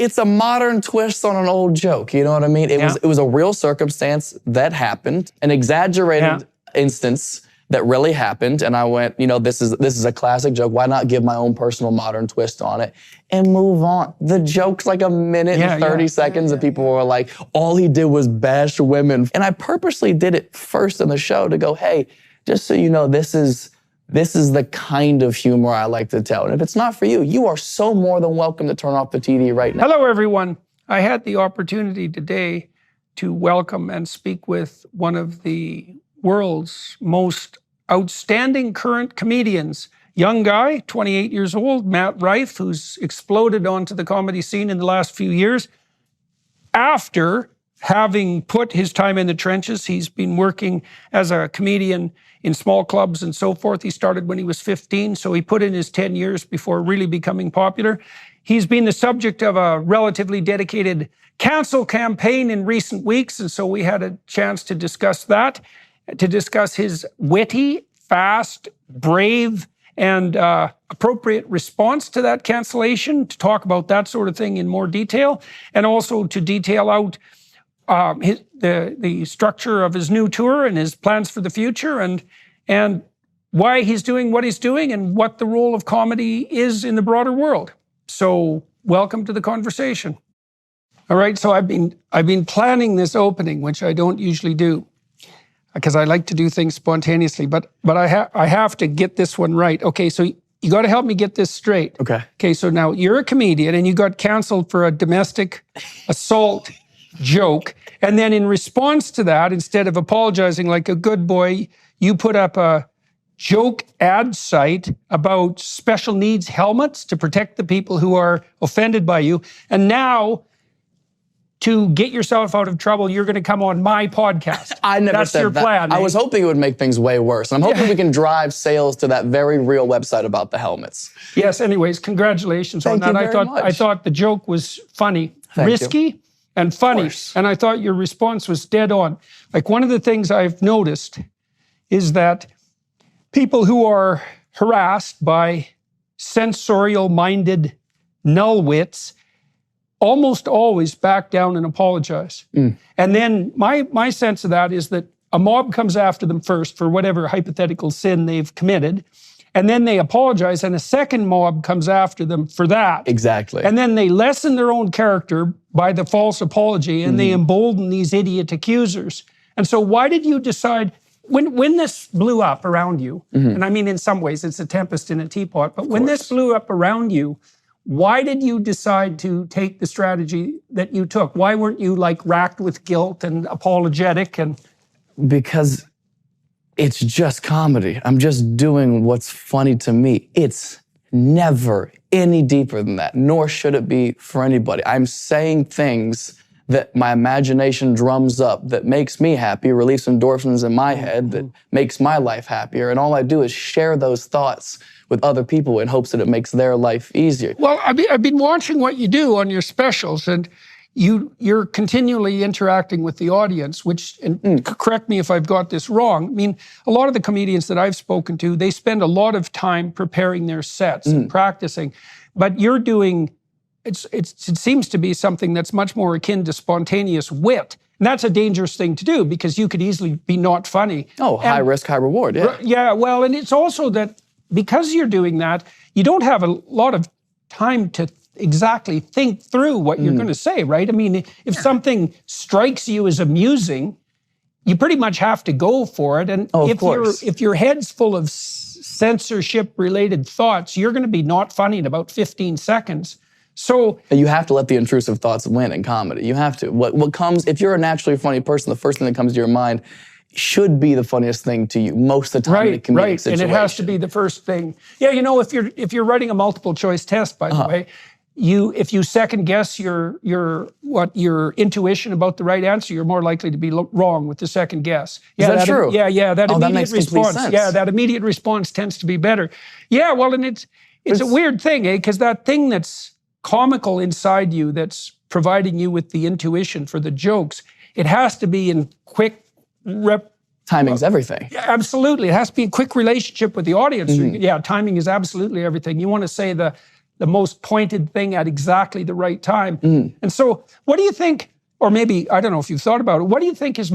it's a modern twist on an old joke. You know what I mean? It was a real circumstance that happened, an exaggerated instance that really happened. And I went, this is a classic joke. Why not give my own personal modern twist on it and move on? The joke's like a minute and 30 seconds, and people were like, all he did was bash women. And I purposely did it first in the show to go, hey, just so you know, this is the kind of humor I like to tell. And if it's not for you, you are so more than welcome to turn off the TV right now. Hello, everyone. I had the opportunity today to welcome and speak with one of the world's most outstanding current comedians. Young guy, 28 years old, Matt Rife, who's exploded onto the comedy scene in the last few years. After having put his time in the trenches, he's been working as a comedian in small clubs and so forth. He started when he was 15, so he put in his 10 years before really becoming popular. He's been the subject of a relatively dedicated cancel campaign in recent weeks, and so we had a chance to discuss that, to discuss his witty, fast, brave, and appropriate response to that cancellation, to talk about that sort of thing in more detail, and also to detail out the structure of his new tour and his plans for the future, and why he's doing what he's doing, and what the role of comedy is in the broader world. So welcome to the conversation. All right, so I've been planning this opening, which I don't usually do, because I like to do things spontaneously, but I have to get this one right. Okay, so you got to help me get this straight. Okay, so now you're a comedian and you got canceled for a domestic assault joke, and then in response to that, instead of apologizing like a good boy, you put up a joke ad site about special needs helmets to protect the people who are offended by you. And now, to get yourself out of trouble, you're going to come on my podcast. I never That's said your that. plan. I was hoping it would make things way worse. I'm hoping we can drive sales to that very real website about the helmets. Yes, anyways, congratulations on that. I thought the joke was funny, risky, and funny. And I thought your response was dead on. Like, one of the things I've noticed is that people who are harassed by sensorial-minded nullwits almost always back down and apologize. And then my sense of that is that a mob comes after them first for whatever hypothetical sin they've committed, and then they apologize, and a second mob comes after them for that. Exactly. And then they lessen their own character by the false apology, and they embolden these idiot accusers. And so why did you decide, when this blew up around you, and I mean in some ways it's a tempest in a teapot, but when this blew up around you, why did you decide to take the strategy that you took? Why weren't you like racked with guilt and apologetic? And because it's just comedy. I'm just doing what's funny to me. It's never any deeper than that, nor should it be for anybody. I'm saying things that my imagination drums up, that makes me happy, release endorphins in my head, that makes my life happier. And all I do is share those thoughts with other people in hopes that it makes their life easier. Well, I've been watching what you do on your specials, and you're continually interacting with the audience, which, and correct me if I've got this wrong, I mean, a lot of the comedians that I've spoken to, they spend a lot of time preparing their sets and practicing, but you're doing, it seems to be something that's much more akin to spontaneous wit. And that's a dangerous thing to do, because you could easily be not funny. Oh, high risk, high reward, yeah. Yeah, well, and it's also that because you're doing that, you don't have a lot of time to exactly think through what you're going to say, right? I mean, if something strikes you as amusing, you pretty much have to go for it. And if your head's full of censorship-related thoughts, you're going to be not funny in about 15 seconds. So you have to let the intrusive thoughts win in comedy. You have to. What comes, if you're a naturally funny person, the first thing that comes to your mind should be the funniest thing to you most of the time in a comedic situation. And it has to be the first thing. Yeah, you know, if you're writing a multiple choice test, by the way, if you second guess your intuition about the right answer, you're more likely to be wrong with the second guess. Yeah, is that true? Yeah, that immediate makes response. sense. Yeah, that immediate response tends to be better. Yeah, well, and it's a weird thing, because that thing that's comical inside you, that's providing you with the intuition for the jokes, it has to be in quick timing's everything. Yeah, absolutely. It has to be in quick relationship with the audience. Yeah, timing is absolutely everything. You want to say the the most pointed thing at exactly the right time. And so what do you think, or maybe, I don't know if you've thought about it, what do you think is,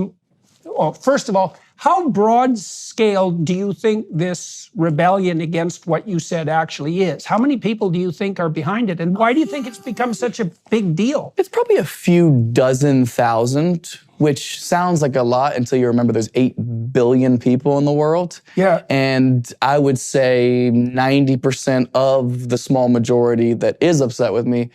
well, first of all, how broad scale do you think this rebellion against what you said actually is? How many people do you think are behind it? And why do you think it's become such a big deal? It's probably a few dozen thousand, which sounds like a lot until you remember there's 8 billion people in the world. Yeah. And I would say 90% of the small majority that is upset with me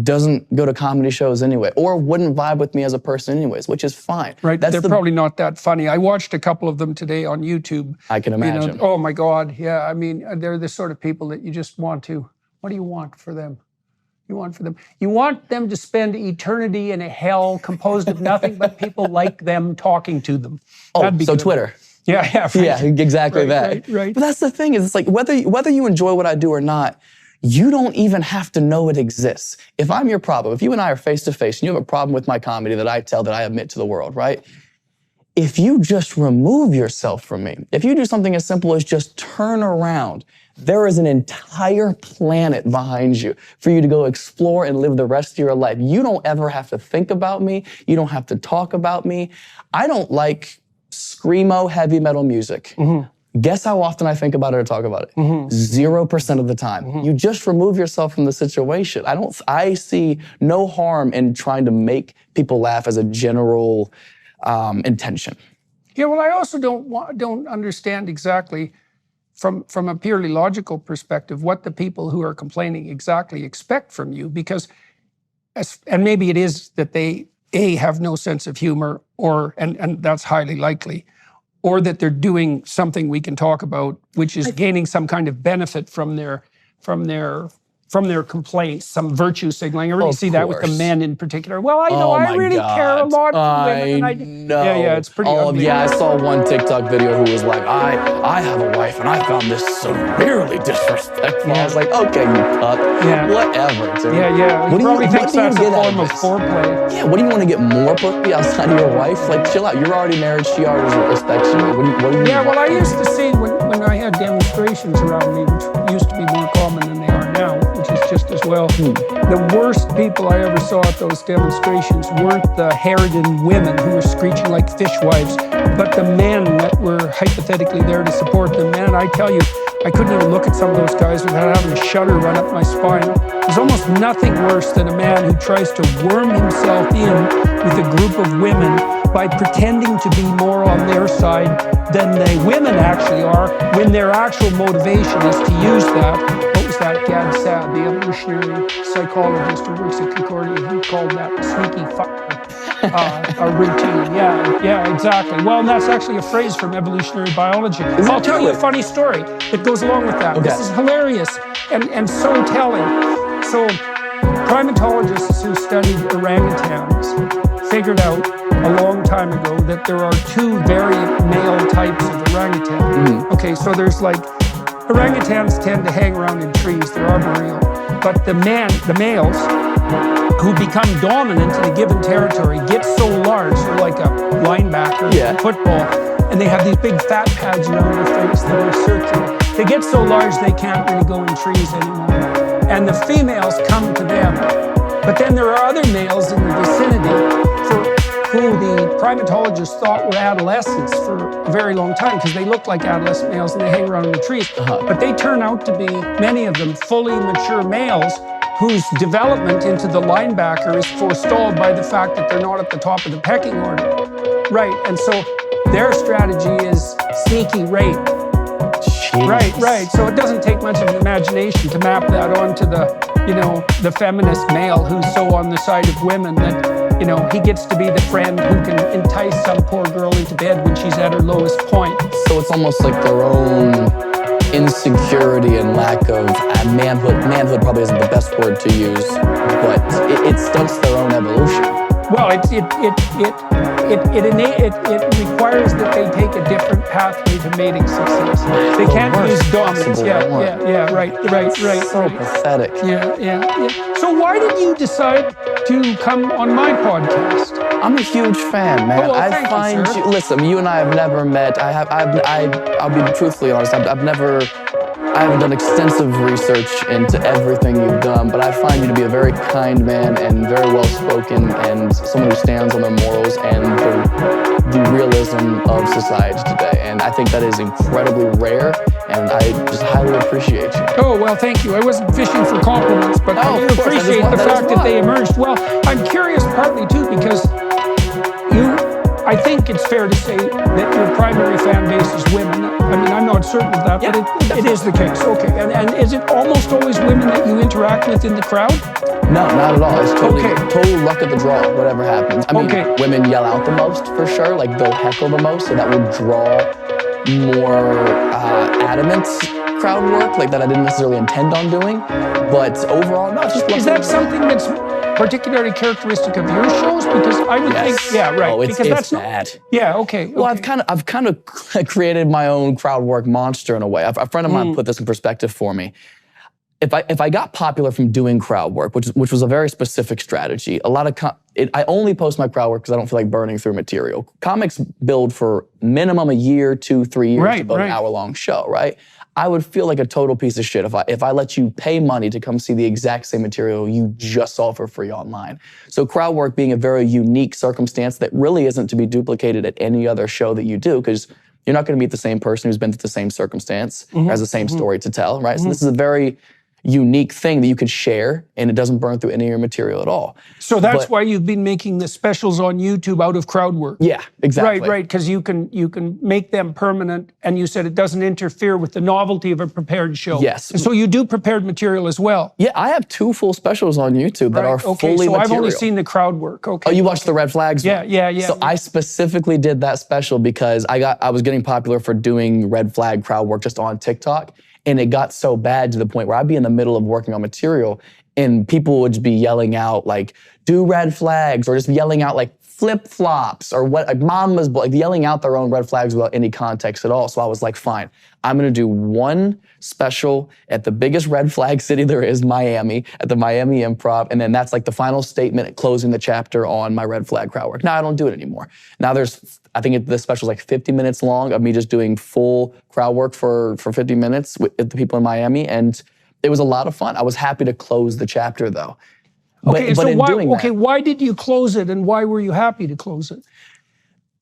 doesn't go to comedy shows anyway, or wouldn't vibe with me as a person anyways, which is fine. Right, they're probably not that funny. I watched a couple of them today on YouTube. I can imagine. You know, oh my God, yeah. I mean, they're the sort of people that you just want to, what do you want for them? You want them to spend eternity in a hell composed of nothing but people like them talking to them. Oh, so good. Twitter. Yeah, right. Yeah, exactly that. Right. But that's the thing, is it's like whether you enjoy what I do or not, you don't even have to know it exists. If I'm your problem, if you and I are face to face and you have a problem with my comedy that I tell, that I admit to the world, right? If you just remove yourself from me, if you do something as simple as just turn around, there is an entire planet behind you for you to go explore and live the rest of your life. You don't ever have to think about me. You don't have to talk about me. I don't like screamo heavy metal music. Guess how often I think about it or talk about it? 0% of the time. You just remove yourself from the situation. I see no harm in trying to make people laugh as a general intention. Yeah, well, I also don't understand exactly from a purely logical perspective what the people who are complaining exactly expect from you, because, and maybe it is that they have no sense of humor, or and that's highly likely, or that they're doing something we can talk about, which is gaining some kind of benefit from their complaints, some virtue signaling. I really see that with the men in particular. Well, I know, I really care a lot for women. I know. Yeah, it's pretty ugly. Yeah, I saw one TikTok video who was like, I have a wife and I found this severely disrespectful. I was like, okay, you cuck. Yeah. Whatever, dude. Yeah. He probably thinks that's a form of foreplay. Yeah, what do you want to get more pussy outside of your wife? Like, chill out. You're already married. She already respects you. What do you Yeah, well, I used to see when I had demonstrations around me, which used to be more common than they are now, which is just as well. The worst people I ever saw at those demonstrations weren't the harridan women who were screeching like fishwives, but the men that were hypothetically there to support them. Man, I tell you, I couldn't even look at some of those guys without having a shudder run up my spine. There's almost nothing worse than a man who tries to worm himself in with a group of women by pretending to be more on their side than the women actually are, when their actual motivation is to use that. What was that Gad Sad, the evolutionary psychologist who works at Concordia, he called that sneaky a routine. Yeah, exactly. Well, and that's actually a phrase from evolutionary biology. I'll tell you a funny story that goes along with that. Okay. This is hilarious and so telling. So, primatologists who studied orangutans figured out a long time ago that there are two very male types of orangutan. Okay, so there's like, orangutans tend to hang around in trees, they're arboreal, but the males who become dominant in a given territory get so large, they're like a linebacker in football, and they have these big fat pads around their face that are circular. They get so large they can't really go in trees anymore, and the females come to them. But then there are other males in the vicinity who the primatologists thought were adolescents for a very long time, because they look like adolescent males and they hang around in the trees. But they turn out to be, many of them, fully mature males whose development into the linebacker is forestalled by the fact that they're not at the top of the pecking order. Right, and so their strategy is sneaky rape. Jeez. Right. So it doesn't take much of an imagination to map that onto the feminist male who's so on the side of women that, he gets to be the friend who can entice some poor girl into bed when she's at her lowest point. So it's almost like their own insecurity and lack of manhood. Manhood probably isn't the best word to use, but it stunts their own evolution. Well, it requires that they take a different pathway to mating success. They can't use dominance. Right. So pathetic. Yeah. So why did you decide to come on my podcast? I'm a huge fan, man. I find you. Listen, you and I have never met. I'll be truthfully honest. I've never I haven't done extensive research into everything you've done, but I find you to be a very kind man and very well-spoken and someone who stands on their morals and the realism of society today. And I think that is incredibly rare, and I just highly appreciate you. Oh, well, thank you. I wasn't fishing for compliments, but I do appreciate the fact that they emerged. Well, I'm curious partly, too, because I think it's fair to say that your primary fan base is women. I mean, I'm not certain of that, but it is the case. Okay, and is it almost always women that you interact with in the crowd? No, not at all. It's total luck of the draw, whatever happens. I mean, women yell out the most, for sure. Like, they'll heckle the most, so that would draw more adamant crowd work, like that I didn't necessarily intend on doing. But overall, no, it's just luck. Is that something that's particularly characteristic of your shows? Because I would think, Oh, it's bad. Well, I've kind of created my own crowd work monster in a way. A friend of mine put this in perspective for me. If I got popular from doing crowd work, which was a very specific strategy, I only post my crowd work because I don't feel like burning through material. Comics build for minimum a year, 2, 3 years to build an hour-long show, right? I would feel like a total piece of shit if I let you pay money to come see the exact same material you just saw for free online. So crowd work being a very unique circumstance that really isn't to be duplicated at any other show that you do, because you're not going to meet the same person who's been through the same circumstance, or has the same story to tell, right? So this is a very unique thing that you could share, and it doesn't burn through any of your material at all. So that's why you've been making the specials on YouTube out of crowd work. Yeah, exactly. Right, because you can make them permanent, and you said it doesn't interfere with the novelty of a prepared show. Yes. And so you do prepared material as well. Yeah, I have 2 full specials on YouTube that are fully material. I've only seen the crowd work. Okay. Oh, you watched the Red Flags one? Yeah. So I specifically did that special because I was getting popular for doing red flag crowd work just on TikTok. And it got so bad to the point where I'd be in the middle of working on material and people would just be yelling out like, do red flags, or just yelling out like flip-flops or what, like mama's, like yelling out their own red flags without any context at all. So I was like, fine, I'm gonna do one special at the biggest red flag city there is, Miami, at the Miami Improv. And then that's like the final statement closing the chapter on my red flag crowd work. Now I don't do it anymore. Now I think this special is like 50 minutes long of me just doing full crowd work for 50 minutes with the people in Miami. And it was a lot of fun. I was happy to close the chapter though. Okay, why did you close it, and why were you happy to close it?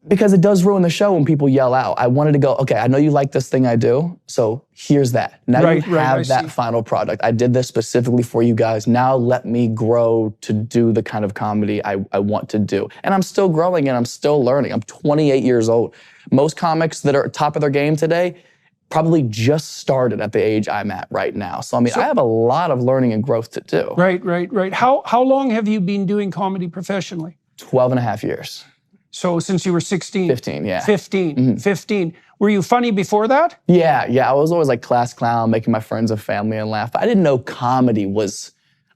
Because it does ruin the show when people yell out. I wanted to go, okay, I know you like this thing I do, so here's that. Now you have that final product. I did this specifically for you guys. Now let me grow to do the kind of comedy I want to do. And I'm still growing and I'm still learning. I'm 28 years old. Most comics that are top of their game today probably just started at the age I'm at right now. So I mean, I have a lot of learning and growth to do. Right. How long have you been doing comedy professionally? 12 and a half years. So since you were 16? 15, yeah. 15. 15. Were you funny before that? Yeah. I was always like class clown, making my friends and family and laugh. I didn't know comedy was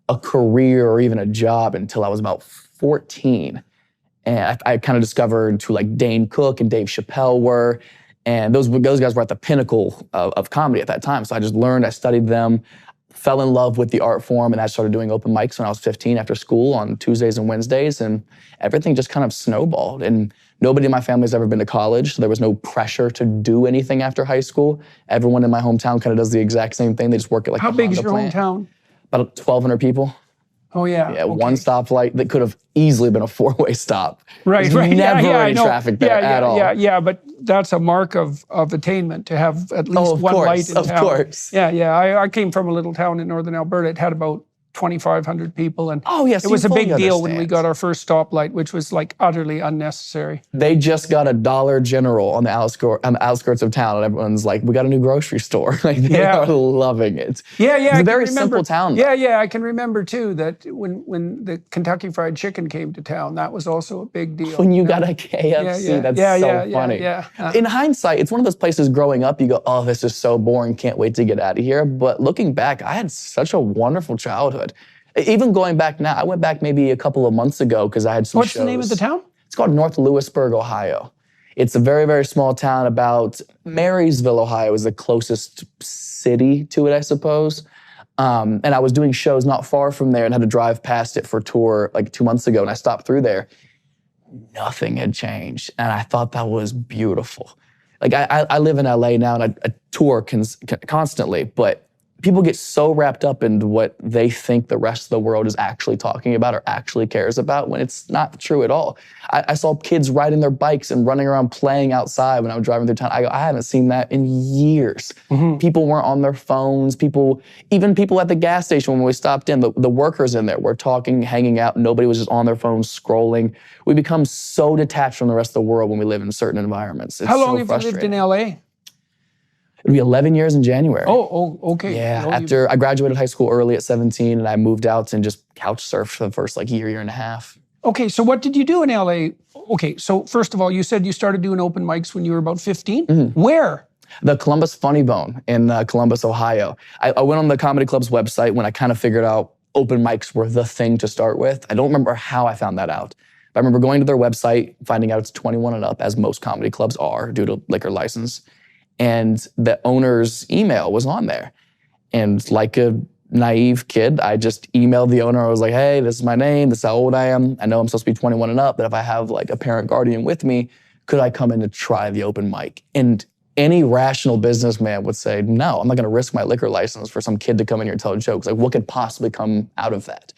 a career or even a job until I was about 14. And I kind of discovered who like Dane Cook and Dave Chappelle were. And those guys were at the pinnacle of comedy at that time. So I just learned, I studied them, fell in love with the art form, and I started doing open mics when I was 15 after school on Tuesdays and Wednesdays, and everything just kind of snowballed. And nobody in my family has ever been to college, so there was no pressure to do anything after high school. Everyone in my hometown kind of does the exact same thing. They just work at like How big is your hometown? About 1,200 people. Oh, yeah. Yeah, one stoplight that could have easily been a 4-way stop. Right. Never any traffic there at all. Yeah, but that's a mark of attainment to have at least one light in town. Of course. Yeah. I came from a little town in northern Alberta. It had about 2,500 people, and it was a big deal when we got our first stoplight, which was like utterly unnecessary. They just got a Dollar General on the outskirts of town, and everyone's like, "We got a new grocery store." Like they are loving it. Yeah. It's a very simple town. Though. Yeah. I can remember too that when the Kentucky Fried Chicken came to town, that was also a big deal. When you got a KFC, that's so funny. In hindsight, it's one of those places growing up, you go, "Oh, this is so boring. Can't wait to get out of here." But looking back, I had such a wonderful childhood. Even going back now, I went back maybe a couple of months ago because I had some shows. What's the name of the town? It's called North Lewisburg, Ohio. It's a very, very small town. About Marysville, Ohio is the closest city to it, I suppose. And I was doing shows not far from there and had to drive past it for a tour like 2 months ago, and I stopped through there. Nothing had changed, and I thought that was beautiful. Like I live in LA now, and I tour constantly, but people get so wrapped up into what they think the rest of the world is actually talking about or actually cares about when it's not true at all. I saw kids riding their bikes and running around playing outside when I was driving through town. I haven't seen that in years. People weren't on their phones. Even people at the gas station when we stopped in, the workers in there were talking, hanging out. Nobody was just on their phones scrolling. We become so detached from the rest of the world when we live in certain environments. It's How long so have you lived in LA? It'll be 11 years in January. Oh, okay. Yeah, after I graduated high school early at 17 and I moved out and just couch surfed for the first year and a half. Okay, so what did you do in LA? Okay, so first of all, you said you started doing open mics when you were about 15? Where? The Columbus Funny Bone in Columbus, Ohio. I went on the comedy club's website when I kind of figured out open mics were the thing to start with. I don't remember how I found that out. But I remember going to their website, finding out it's 21 and up, as most comedy clubs are due to liquor license. And the owner's email was on there. And like a naive kid, I just emailed the owner. I was like, hey, this is my name. This is how old I am. I know I'm supposed to be 21 and up, but if I have a parent guardian with me, could I come in to try the open mic? And any rational businessman would say, no, I'm not gonna risk my liquor license for some kid to come in here and tell jokes. What could possibly come out of that?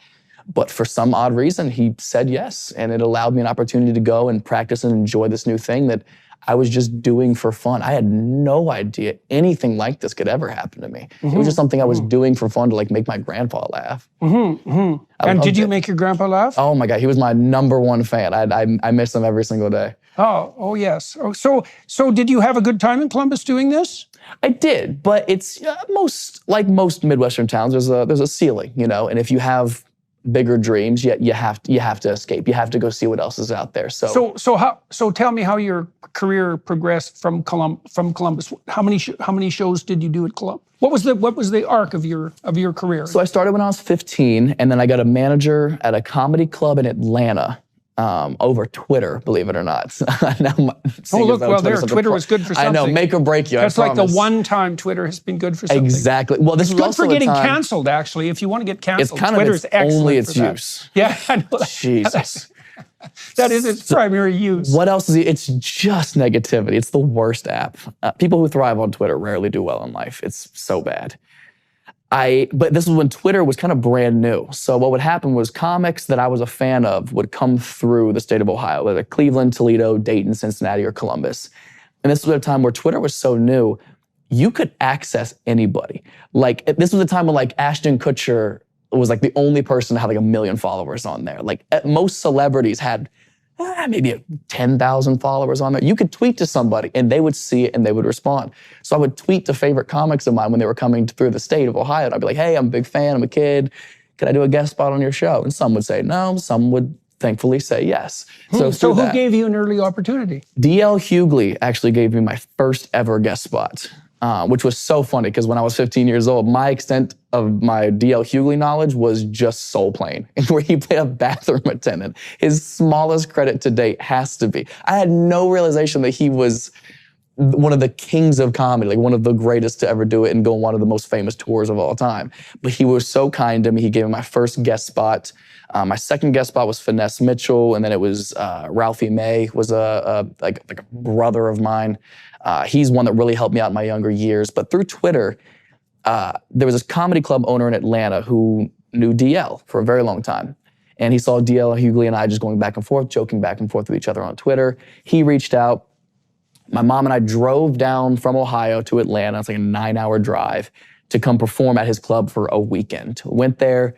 But for some odd reason, he said yes. And it allowed me an opportunity to go and practice and enjoy this new thing that I was just doing for fun. I had no idea anything like this could ever happen to me. It was just something I was doing for fun to make my grandpa laugh. And did you make your grandpa laugh? Oh my God, he was my #1 fan. I miss him every single day. Oh yes. So did you have a good time in Columbus doing this? I did, but it's most Midwestern towns. There's a ceiling, and if you have bigger dreams, you have to escape. You have to go see what else is out there. So tell me how your career progressed from Columbus. How many shows did you do at Columbus? What was the arc of your career? So I started when I was 15, and then I got a manager at a comedy club in Atlanta. Over Twitter, believe it or not. Twitter was good for something. I know, make or break you. That's like the one time Twitter has been good for something. Exactly. Well, this is good also for getting canceled. Actually, if you want to get canceled, Twitter is excellent. Only its use. Yeah, I know that. Jesus. That is its primary use. What else is it? It's just negativity. It's the worst app. People who thrive on Twitter rarely do well in life. It's so bad. But this was when Twitter was kind of brand new. So what would happen was comics that I was a fan of would come through the state of Ohio, whether Cleveland, Toledo, Dayton, Cincinnati, or Columbus. And this was a time where Twitter was so new, you could access anybody. This was a time when Ashton Kutcher was the only person to have 1 million followers on there. Most celebrities had maybe 10,000 followers on there. You could tweet to somebody and they would see it and they would respond. So I would tweet to favorite comics of mine when they were coming through the state of Ohio. And I'd be like, hey, I'm a big fan, I'm a kid. Could I do a guest spot on your show? And some would say no, some would thankfully say yes. So who gave you an early opportunity? D.L. Hughley actually gave me my first ever guest spot, which was so funny because when I was 15 years old, my extent of my D.L. Hughley knowledge was just Soul Plane, where he played a bathroom attendant. His smallest credit to date has to be. I had no realization that he was one of the kings of comedy, one of the greatest to ever do it and go on one of the most famous tours of all time. But he was so kind to me. He gave me my first guest spot. My second guest spot was Finesse Mitchell, and then it was Ralphie May, was a brother of mine. He's one that really helped me out in my younger years. But through Twitter, there was this comedy club owner in Atlanta who knew DL for a very long time. And he saw DL Hughley and I just going back and forth, joking back and forth with each other on Twitter. He reached out. My mom and I drove down from Ohio to Atlanta. It's a 9-hour drive to come perform at his club for a weekend. Went there.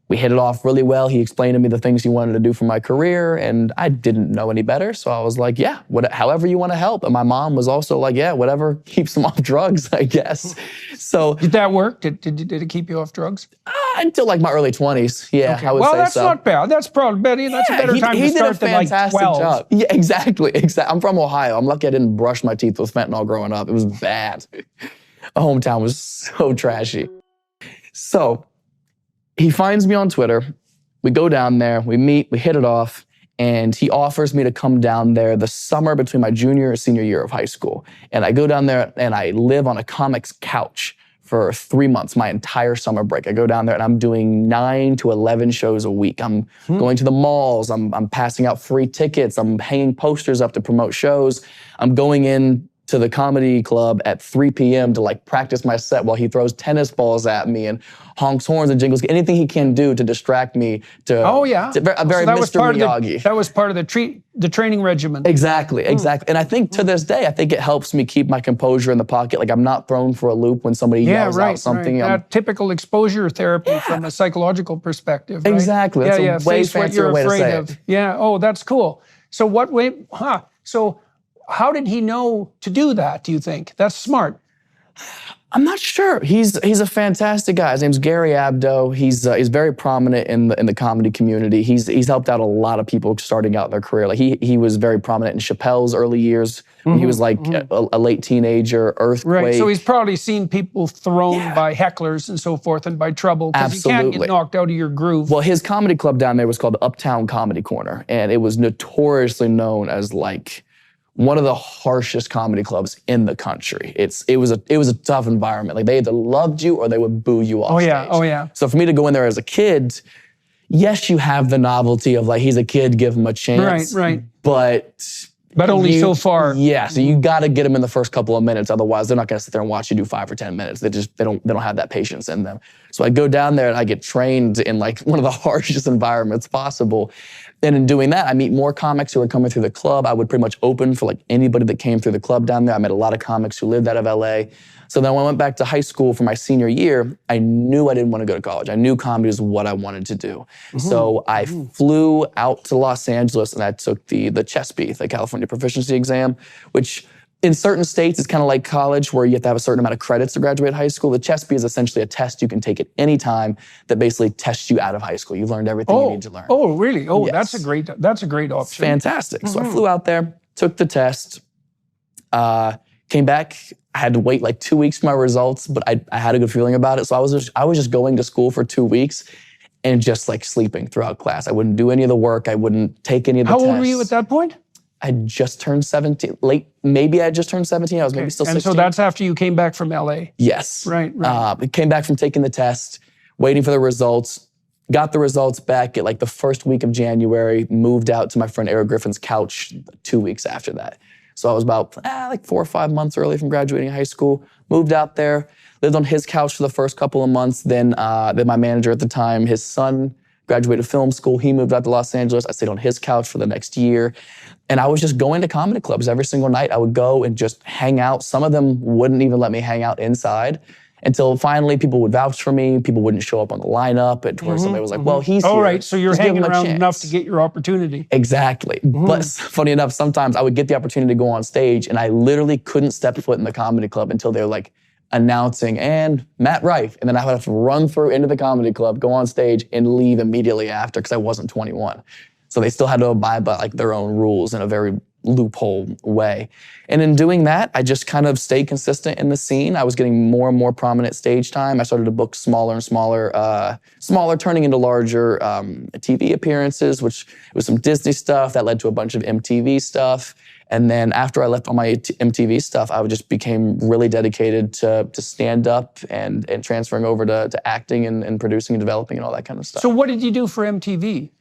We hit it off really well. He explained to me the things he wanted to do for my career, and I didn't know any better. So I was like, yeah, however you want to help. And my mom was also like, yeah, whatever keeps him off drugs, I guess. So did that work? Did it keep you off drugs? Until my early 20s. Yeah, okay. I would say so. Well, that's not bad. That's probably better. That's a better time to start than 12. He did a fantastic job. Yeah, exactly. I'm from Ohio. I'm lucky I didn't brush my teeth with fentanyl growing up. It was bad. My hometown was so trashy. So he finds me on Twitter. We go down there, we meet, we hit it off, and he offers me to come down there the summer between my junior and senior year of high school. And I go down there and I live on a comic's couch for 3 months, my entire summer break. I go down there and I'm doing 9 to 11 shows a week. I'm going to the malls, I'm passing out free tickets, I'm hanging posters up to promote shows. I'm going in to the comedy club at 3 p.m. to like practice my set while he throws tennis balls at me and honks horns and jingles, anything he can do to distract me to a very Mr. Miyagi. That was part of the training regimen. Exactly. And I think to this day, I think it helps me keep my composure in the pocket. Like I'm not thrown for a loop when somebody yells out something. Typical exposure therapy from a psychological perspective. Right? Exactly. That's a way fancier way to say it. Yeah. Oh, that's cool. So So how did he know to do that, do you think? That's smart. I'm not sure. He's a fantastic guy. His name's Gary Abdo. He's very prominent in the comedy community. He's helped out a lot of people starting out their career. Like he was very prominent in Chappelle's early years. When he was like a late teenager, Earthquake. Right. So he's probably seen people thrown by hecklers and so forth and by trouble because you can't get knocked out of your groove. Well, his comedy club down there was called the Uptown Comedy Corner, and it was notoriously known as like one of the harshest comedy clubs in the country. It was a tough environment. Like they either loved you or they would boo you off stage. Oh yeah. So for me to go in there as a kid, yes, you have the novelty of like, he's a kid, give him a chance. Right. But only so far. Yeah, so you got to get them in the first couple of minutes. Otherwise, they're not going to sit there and watch you do 5 or 10 minutes. They don't have that patience in them. So I go down there and I get trained in like one of the harshest environments possible. And in doing that, I meet more comics who are coming through the club. I would pretty much open for like anybody that came through the club down there. I met a lot of comics who lived out of LA. So then when I went back to high school for my senior year, I knew I didn't want to go to college. I knew comedy was what I wanted to do. So I flew out to Los Angeles and I took the CHESP, the California Proficiency Exam, which in certain states, it's kind of like college where you have to have a certain amount of credits to graduate high school. The CHESP is essentially a test you can take at any time that basically tests you out of high school. You've learned everything you need to learn. Oh, really? Oh, yes. That's a great option. It's fantastic. So I flew out there, took the test, came back. I had to wait like 2 weeks for my results, but I had a good feeling about it. So I was just going to school for 2 weeks and just like sleeping throughout class. I wouldn't do any of the work. I wouldn't take any of the tests. How old were you at that point? I just turned 17, maybe I just turned 17. I was maybe still 16. And so that's after you came back from LA? Yes. Right. Came back from taking the test, waiting for the results, got the results back at like the first week of January, moved out to my friend Eric Griffin's couch 2 weeks after that. So I was about like 4 or 5 months early from graduating high school, moved out there, lived on his couch for the first couple of months. Then my manager at the time, his son graduated film school. He moved out to Los Angeles. I stayed on his couch for the next year. And I was just going to comedy clubs every single night. I would go and just hang out. Some of them wouldn't even let me hang out inside until finally people would vouch for me. People wouldn't show up on the lineup. And where somebody was like, well, he's here. All right, so you're hanging around enough to get your opportunity. Exactly. But funny enough, sometimes I would get the opportunity to go on stage and I literally couldn't step foot in the comedy club until they were like announcing, and Matt Rife. And then I would have to run through into the comedy club, go on stage, and leave immediately after because I wasn't 21. So they still had to abide by like their own rules in a very loophole way. And in doing that, I just kind of stayed consistent in the scene. I was getting more and more prominent stage time. I started to book smaller and smaller, turning into larger TV appearances, which was some Disney stuff that led to a bunch of MTV stuff. And then after I left all my MTV stuff, I just became really dedicated to stand up and transferring over to acting and producing and developing and all that kind of stuff. So what did you do for MTV?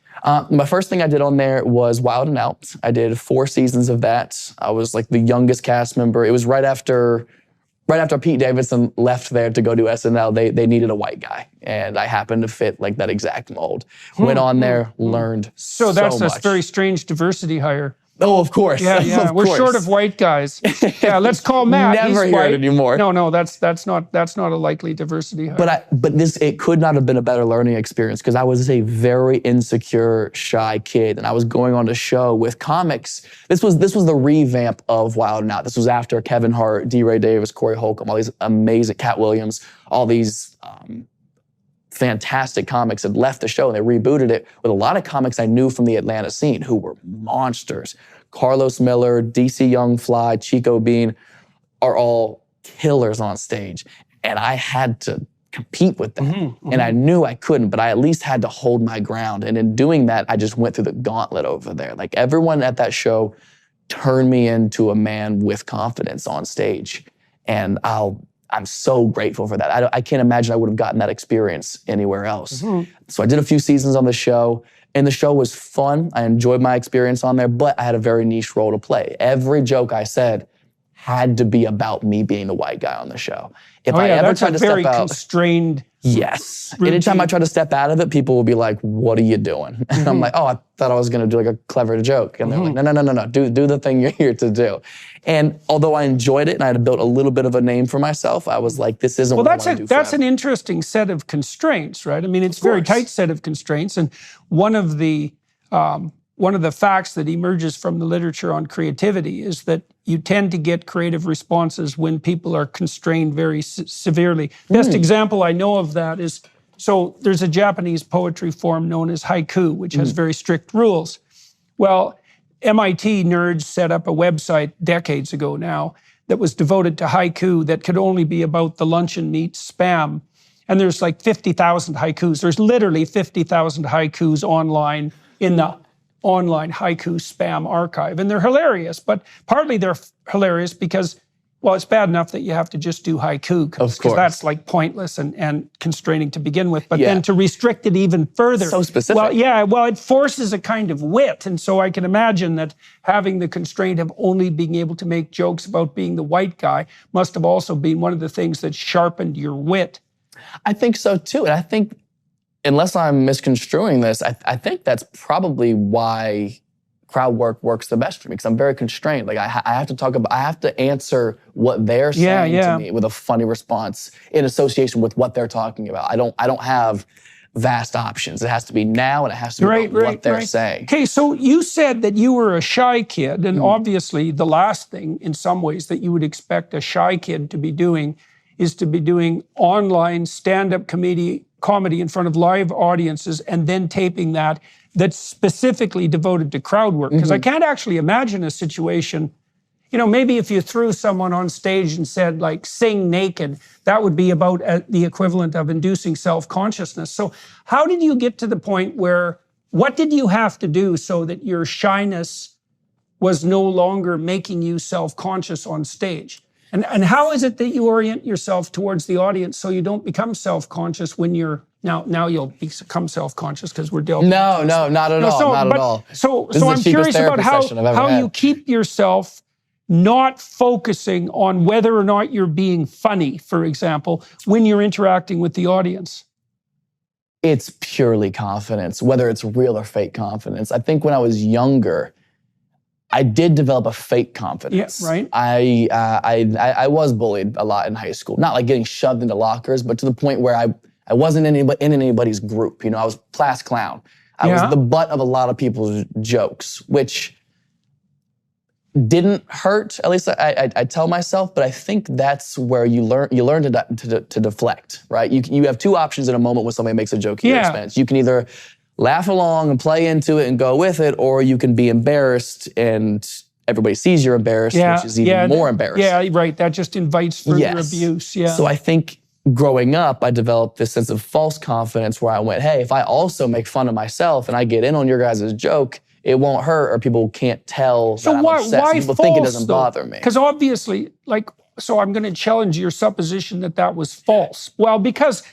My first thing I did on there was Wild 'N Out. I did 4 seasons of that. I was like the youngest cast member. It was right after Pete Davidson left there to go do SNL. They needed a white guy, and I happened to fit like that exact mold. Went on there, learned so that's much. a very strange diversity hire. Oh, of course. Yeah. We're short of white guys. Yeah, let's call Matt. Never He's hear white. it anymore. No, that's not a likely diversity hire. But it could not have been a better learning experience because I was a very insecure, shy kid, and I was going on a show with comics. This was the revamp of Wild 'N Out. This was after Kevin Hart, D. Ray Davis, Corey Holcomb, all these amazing, Cat Williams, all these fantastic comics had left the show, and they rebooted it with a lot of comics I knew from the Atlanta scene who were monsters. Carlos Miller, DC Young Fly, Chico Bean are all killers on stage. And I had to compete with them. And I knew I couldn't, but I at least had to hold my ground. And in doing that, I just went through the gauntlet over there. Like everyone at that show turned me into a man with confidence on stage. And I'm so grateful for that. I can't imagine I would have gotten that experience anywhere else. So I did a few seasons on the show, and the show was fun. I enjoyed my experience on there, but I had a very niche role to play. Every joke I said had to be about me being the white guy on the show. If I ever tried to step out, constrained. Yes. Anytime I try to step out of it, people will be like, "What are you doing?" And I'm like, "Oh, I thought I was going to do like a clever joke." And they're like, "No. Do the thing you're here to do." And although I enjoyed it and I had built a little bit of a name for myself, I was like, "This isn't what I want to do." That's an interesting set of constraints, right? I mean, it's a very tight set of constraints, and one of the facts that emerges from the literature on creativity is that you tend to get creative responses when people are constrained very severely. Best example I know of that is, so there's a Japanese poetry form known as haiku, which has very strict rules. Well, MIT nerds set up a website decades ago now that was devoted to haiku that could only be about the luncheon meat spam. And there's like 50,000 haikus. There's literally 50,000 haikus online in the online haiku spam archive. And they're hilarious, but partly they're hilarious because, well, it's bad enough that you have to just do haiku because that's like pointless and constraining to begin with. But then to restrict it even further. So specific. Well, it forces a kind of wit. And so I can imagine that having the constraint of only being able to make jokes about being the white guy must have also been one of the things that sharpened your wit. I think so too. And I think, unless I'm misconstruing this, I think that's probably why crowd work works the best for me, because I'm very constrained. Like I have to answer what they're saying to me with a funny response in association with what they're talking about. I don't have vast options. It has to be now, and it has to be about what they're saying. Okay, so you said that you were a shy kid, and obviously the last thing in some ways that you would expect a shy kid to be doing is to be doing online stand-up comedy in front of live audiences and then taping that's specifically devoted to crowd work. Because I can't actually imagine a situation, maybe if you threw someone on stage and said, like, sing naked, that would be about the equivalent of inducing self-consciousness. So how did you get to the point where, what did you have to do so that your shyness was no longer making you self-conscious on stage? And how is it that you orient yourself towards the audience so you don't become self-conscious when you're, now you'll become self-conscious because we're delving. No, not at all. So I'm curious about how you keep yourself not focusing on whether or not you're being funny, for example, when you're interacting with the audience. It's purely confidence, whether it's real or fake confidence. I think when I was younger, I did develop a fake confidence. Yeah, right. I was bullied a lot in high school. Not like getting shoved into lockers, but to the point where I wasn't in anybody's group. I was class clown. I was the butt of a lot of people's jokes, which didn't hurt. At least I tell myself, but I think that's where you learn to deflect, right? You have two options in a moment when somebody makes a joke at your expense. You can either laugh along and play into it and go with it, or you can be embarrassed and everybody sees you're embarrassed, which is even more embarrassing. Yeah, right. That just invites further abuse. Yeah. So I think growing up, I developed this sense of false confidence where I went, hey, if I also make fun of myself and I get in on your guys' joke, it won't hurt, or people can't tell that I'm upset. Why people false, think it doesn't bother me. Because obviously, so I'm going to challenge your supposition that was false. Well, because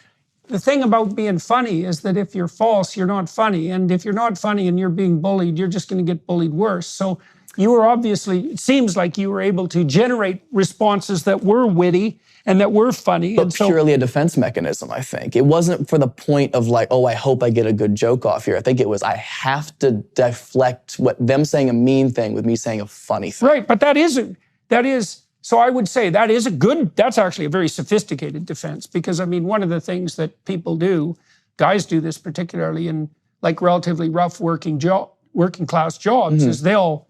the thing about being funny is that if you're false, you're not funny. And if you're not funny and you're being bullied, you're just going to get bullied worse. So you were obviously, it seems like you were able to generate responses that were witty and that were funny. But purely a defense mechanism, I think. It wasn't for the point of like, oh, I hope I get a good joke off here. I think it was, I have to deflect them saying a mean thing with me saying a funny thing. Right, but so I would say that's actually a very sophisticated defense, because I mean, one of the things that people do, guys do this particularly in like relatively rough working class jobs, is they'll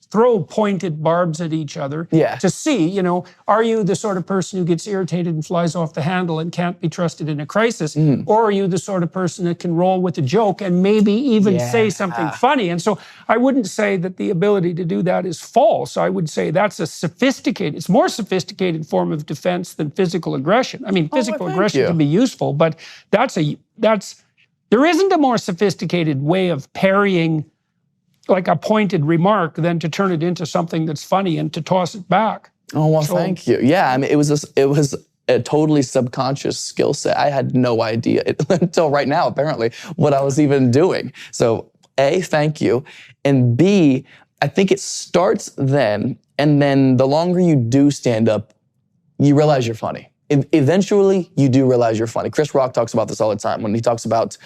throw pointed barbs at each other to see, are you the sort of person who gets irritated and flies off the handle and can't be trusted in a crisis? Or are you the sort of person that can roll with a joke and maybe even say something funny? And so I wouldn't say that the ability to do that is false. I would say that's it's more sophisticated form of defense than physical aggression. I mean, physical aggression can be useful, but there isn't a more sophisticated way of parrying like a pointed remark than to turn it into something that's funny and to toss it back. Oh, well, thank you. Yeah, I mean, it was a totally subconscious skill set. I had no idea until right now, apparently, what I was even doing. So A, thank you. And B, I think it starts then And then the longer you do stand up, you realize you're funny. Eventually, you do realize you're funny. Chris Rock talks about this all the time when he talks about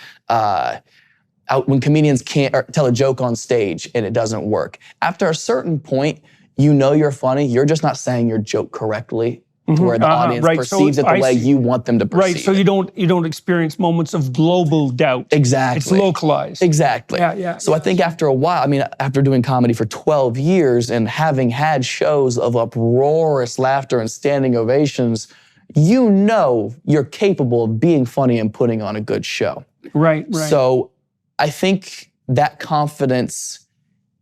when comedians can't tell a joke on stage and it doesn't work. After a certain point, you know you're funny. You're just not saying your joke correctly to where the audience perceives it the way you want them to perceive it. Right, so you don't experience moments of global doubt. Exactly. It's localized. Exactly. Yeah. So I think after a while, I mean, after doing comedy for 12 years and having had shows of uproarious laughter and standing ovations, you know you're capable of being funny and putting on a good show. Right. So I think that confidence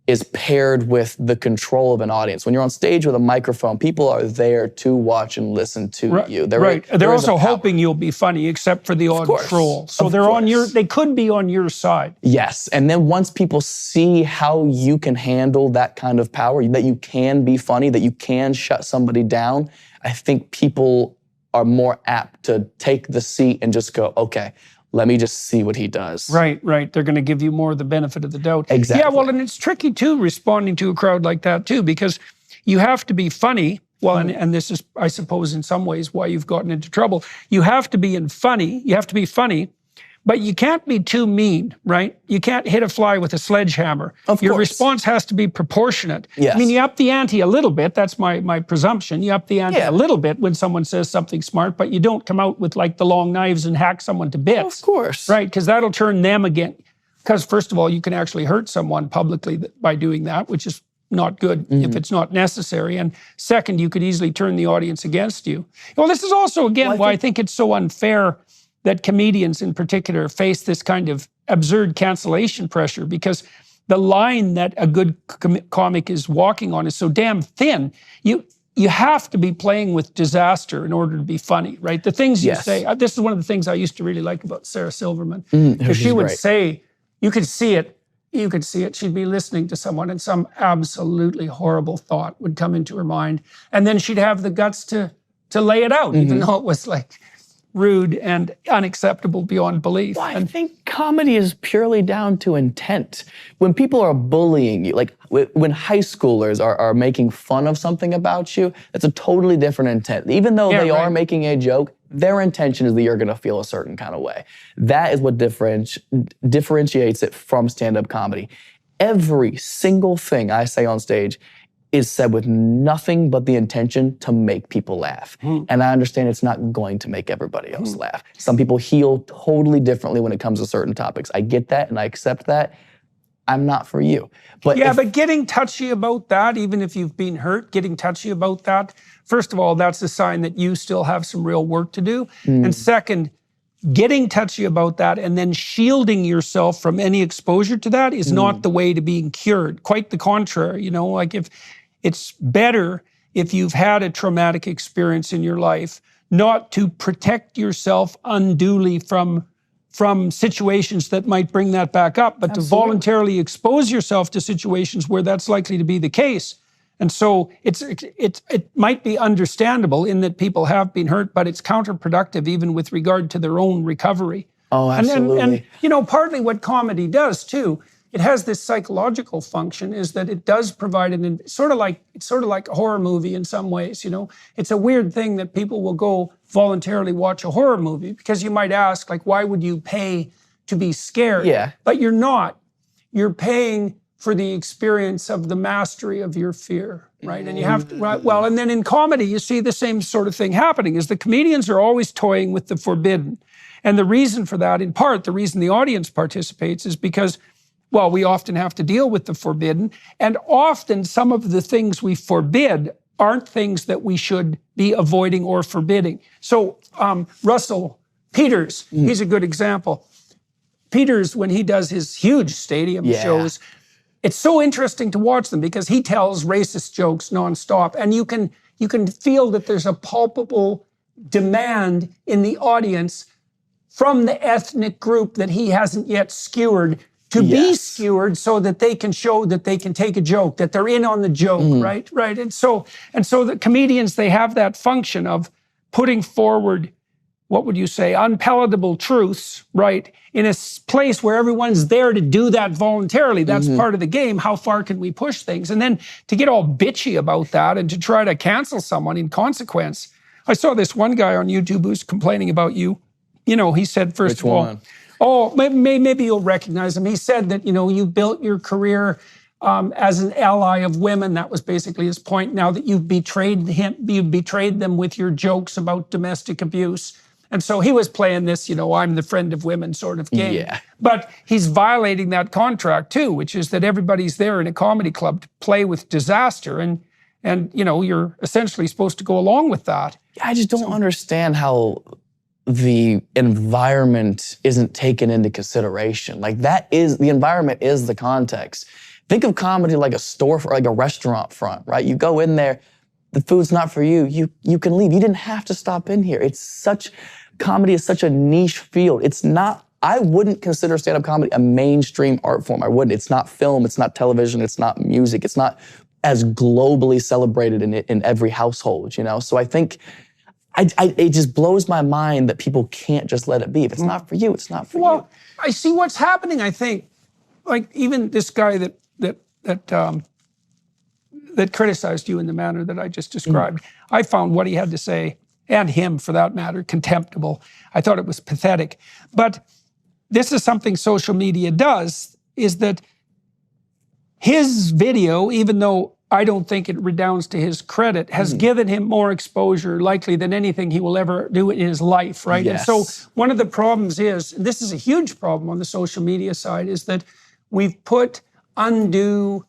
is paired with the control of an audience. When you're on stage with a microphone, people are there to watch and listen to you. They're also hoping you'll be funny, except for the odd troll. So they could be on your side. Yes, and then once people see how you can handle that kind of power, that you can be funny, that you can shut somebody down, I think people are more apt to take the seat and just go, okay, let me just see what he does. Right. They're going to give you more of the benefit of the doubt. Exactly. Yeah, well, and it's tricky too, responding to a crowd like that too, because you have to be funny. Well, and this is, I suppose, in some ways why you've gotten into trouble. You have to be funny, but you can't be too mean, right? You can't hit a fly with a sledgehammer. Your response has to be proportionate. Yes. I mean, you up the ante a little bit. That's my presumption. You up the ante a little bit when someone says something smart, but you don't come out with like the long knives and hack someone to bits. Of course. Right, because that'll turn them again. Because first of all, you can actually hurt someone publicly by doing that, which is not good if it's not necessary. And second, you could easily turn the audience against you. Well, this is also, again, why I think it's so unfair that comedians in particular face this kind of absurd cancellation pressure, because the line that a good comic is walking on is so damn thin. You have to be playing with disaster in order to be funny, right? The things you say, this is one of the things I used to really like about Sarah Silverman, because she would say, you could see it, she'd be listening to someone and some absolutely horrible thought would come into her mind, and then she'd have the guts to lay it out, even though it was like rude and unacceptable beyond belief. Well, I think comedy is purely down to intent. When people are bullying you, like when high schoolers are making fun of something about you, that's a totally different intent. Even though they are making a joke, their intention is that you're gonna feel a certain kind of way. That is what differentiates it from stand-up comedy. Every single thing I say on stage is said with nothing but the intention to make people laugh. And I understand it's not going to make everybody else laugh. Some people heal totally differently when it comes to certain topics. I get that and I accept that. I'm not for you. But but getting touchy about that, even if you've been hurt, getting touchy about that, first of all, that's a sign that you still have some real work to do. And second, getting touchy about that and then shielding yourself from any exposure to that is not the way to being cured. Quite the contrary, you know, like if it's better if you've had a traumatic experience in your life, not to protect yourself unduly from situations that might bring that back up, but to voluntarily expose yourself to situations where that's likely to be the case. And so it might be understandable in that people have been hurt, but it's counterproductive even with regard to their own recovery. Oh, absolutely. And you know, partly what comedy does too, it has this psychological function, is that it does provide it's sort of like a horror movie in some ways, you know. It's a weird thing that people will go voluntarily watch a horror movie, because you might ask, like, why would you pay to be scared? Yeah. But you're not. You're paying for the experience of the mastery of your fear, right? And you have to, well, and then in comedy, you see the same sort of thing happening, is the comedians are always toying with the forbidden. And the reason for that, in part, the reason the audience participates is because, well, we often have to deal with the forbidden, and often some of the things we forbid aren't things that we should be avoiding or forbidding. So Russell Peters, he's a good example. Peters, when he does his huge stadium shows, it's so interesting to watch them because he tells racist jokes nonstop, and you can feel that there's a palpable demand in the audience from the ethnic group that he hasn't yet skewered to be skewered, so that they can show that they can take a joke, that they're in on the joke, right? And so the comedians, they have that function of putting forward, what would you say, unpalatable truths, right? in a place where everyone's there to do that voluntarily. That's part of the game. How far can we push things? And then to get all bitchy about that and to try to cancel someone in consequence. I saw this one guy on YouTube who's complaining about you. You know, he said, first of all, oh, maybe you'll recognize him. He said that, you know, you built your career as an ally of women. That was basically his point. Now that you've betrayed them with your jokes about domestic abuse. And so he was playing this, you know, I'm the friend of women sort of game. Yeah. But he's violating that contract too, which is that everybody's there in a comedy club to play with disaster. And you know, you're essentially supposed to go along with that. I just don't understand how the environment isn't taken into consideration. Like the environment is the context. Think of comedy like a store, like a restaurant front, right? You go in there, the food's not for you. You can leave. You didn't have to stop in here. Comedy is such a niche field. I wouldn't consider stand-up comedy a mainstream art form. I wouldn't. It's not film, it's not television, it's not music, it's not as globally celebrated in every household, you know? So I think, it just blows my mind that people can't just let it be. If it's not for you, it's not for you. Well, I see what's happening, I think. Like even this guy that criticized you in the manner that I just described, I found what he had to say, and him for that matter, contemptible. I thought it was pathetic. But this is something social media does, is that his video, even though I don't think it redounds to his credit, has given him more exposure likely than anything he will ever do in his life, right? Yes. And so one of the problems is, and this is a huge problem on the social media side, is that we've put undue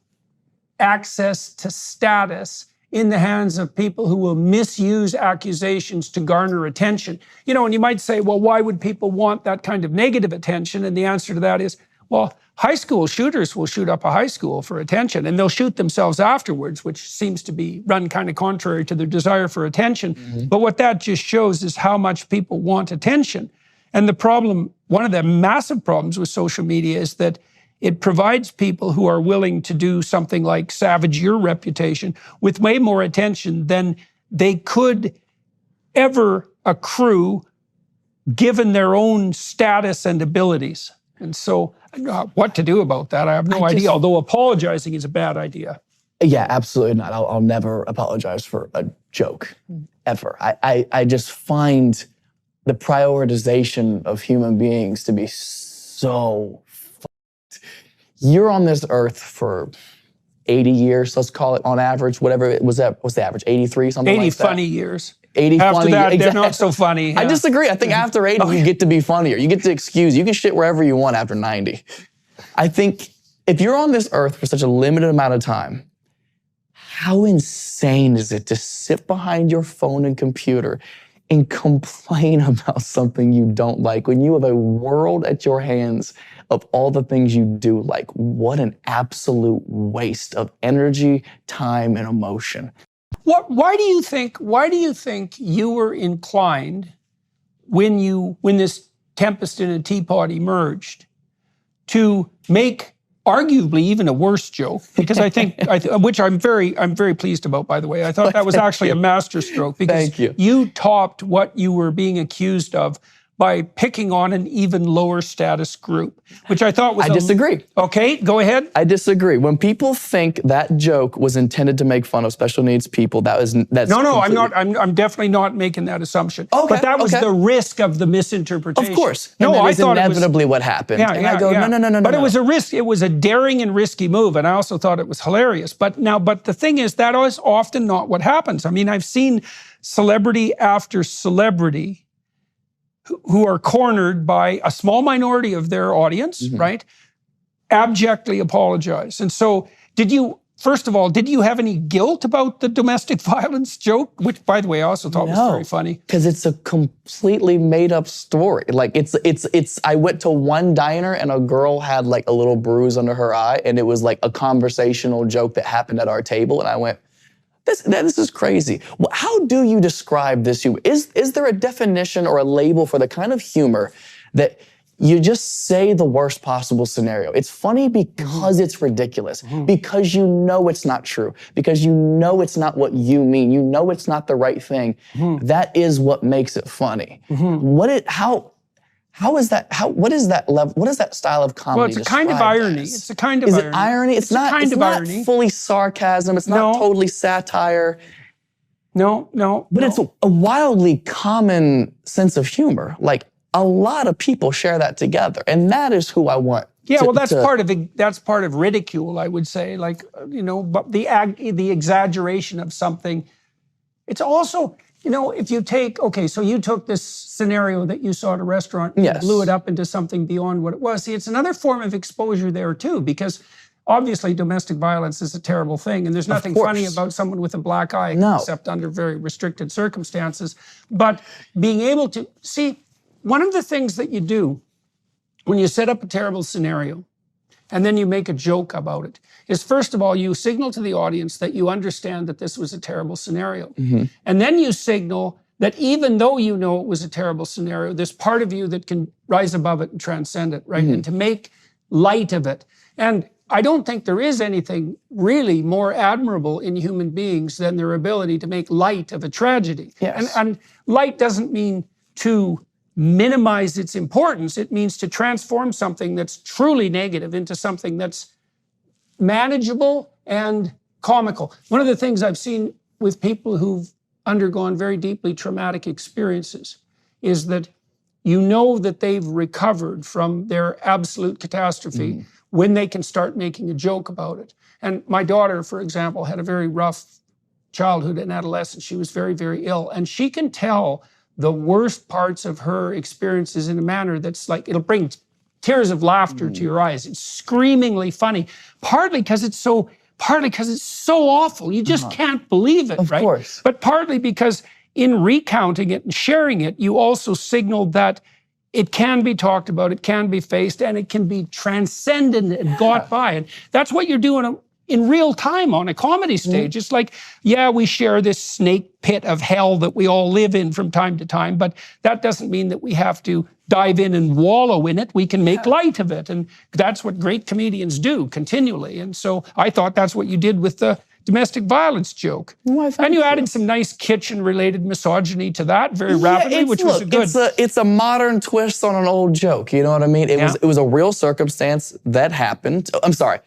access to status in the hands of people who will misuse accusations to garner attention. You know, and you might say, well, why would people want that kind of negative attention? And the answer to that is, well, high school shooters will shoot up a high school for attention, and they'll shoot themselves afterwards, which seems to be run kind of contrary to their desire for attention. But what that just shows is how much people want attention. And the problem, one of the massive problems with social media is that it provides people who are willing to do something like savage your reputation with way more attention than they could ever accrue given their own status and abilities. And so what to do about that, I have no idea, although apologizing is a bad idea. Yeah, absolutely not. I'll never apologize for a joke, ever. I just find the prioritization of human beings to be so fucked. You're on this earth for 80 years, let's call it on average, whatever it was. What's the average, 83, something like that? 80 funny years. 80 after funny that, years. they're not so funny. I disagree. I think after 80, you get to be funnier. You get to excuse. You can shit wherever you want after 90. I think if you're on this earth for such a limited amount of time, how insane is it to sit behind your phone and computer and complain about something you don't like when you have a world at your hands of all the things you do like? What an absolute waste of energy, time, and emotion. Why do you think you were inclined when this Tempest in a Teapot emerged to make arguably even a worse joke? Because I think, which I'm very pleased about, by the way. I thought that was actually a masterstroke because you topped what you were being accused of by picking on an even lower status group, which I thought was— I disagree. Okay, go ahead. I disagree. When people think that joke was intended to make fun of special needs people, that's No, I'm not. I'm definitely not making that assumption. Okay, but that was the risk of the misinterpretation. Of course. No, I thought inevitably what happened. Yeah, and I go, no. But it was a risk. It was a daring and risky move, and I also thought it was hilarious. But the thing is, that is often not what happens. I mean, I've seen celebrity after celebrity who are cornered by a small minority of their audience, right, abjectly apologize. And so first of all, did you have any guilt about the domestic violence joke? Which, by the way, I also thought was very funny. Because it's a completely made up story. Like I went to one diner and a girl had like a little bruise under her eye, and it was like a conversational joke that happened at our table. And I went, this is crazy. Well, how do you describe this humor? Is there a definition or a label for the kind of humor that you just say the worst possible scenario? It's funny because it's ridiculous, because you know it's not true, because you know it's not what you mean, you know it's not the right thing. That is what makes it funny. How is that? What is that level? What is that style of comedy? Well, it's a kind of irony. As? It's a kind of is irony. Is it irony? It's not. Kind it's of not irony. Fully sarcasm. It's not totally satire. No. But it's a wildly common sense of humor. Like a lot of people share that together, and that is who I want. Yeah, well, that's part of ridicule, I would say. Like, but the exaggeration of something. It's also, if you take, so you took this scenario that you saw at a restaurant, and yes. blew it up into something beyond what it was. See, it's another form of exposure there too, because obviously domestic violence is a terrible thing, and there's nothing funny about someone with a black eye, except under very restricted circumstances. But being able to see, one of the things that you do when you set up a terrible scenario and then you make a joke about it is, first of all, you signal to the audience that you understand that this was a terrible scenario. Mm-hmm. And then you signal that even though you know it was a terrible scenario, there's part of you that can rise above it and transcend it, right? Mm-hmm. And to make light of it. And I don't think there is anything really more admirable in human beings than their ability to make light of a tragedy. Yes. And light doesn't mean to minimize its importance. It means to transform something that's truly negative into something that's manageable and comical. One of the things I've seen with people who've undergone very deeply traumatic experiences is that that they've recovered from their absolute catastrophe when they can start making a joke about it. And my daughter, for example, had a very rough childhood and adolescence. She was very, very ill. And she can tell the worst parts of her experiences in a manner that's like, it'll bring tears of laughter to your eyes. It's screamingly funny, partly because it's so awful. You just can't believe it, right? Of course. But partly because in recounting it and sharing it, you also signaled that it can be talked about, it can be faced, and it can be transcended and got by. And that's what you're doing in real time on a comedy stage. It's like, we share this snake pit of hell that we all live in from time to time, but that doesn't mean that we have to dive in and wallow in it. We can make light of it. And that's what great comedians do continually. And so I thought that's what you did with the domestic violence joke. And you added some nice kitchen-related misogyny to that very rapidly, which was good. It's a modern twist on an old joke. You know what I mean? It was a real circumstance that happened. I'm sorry.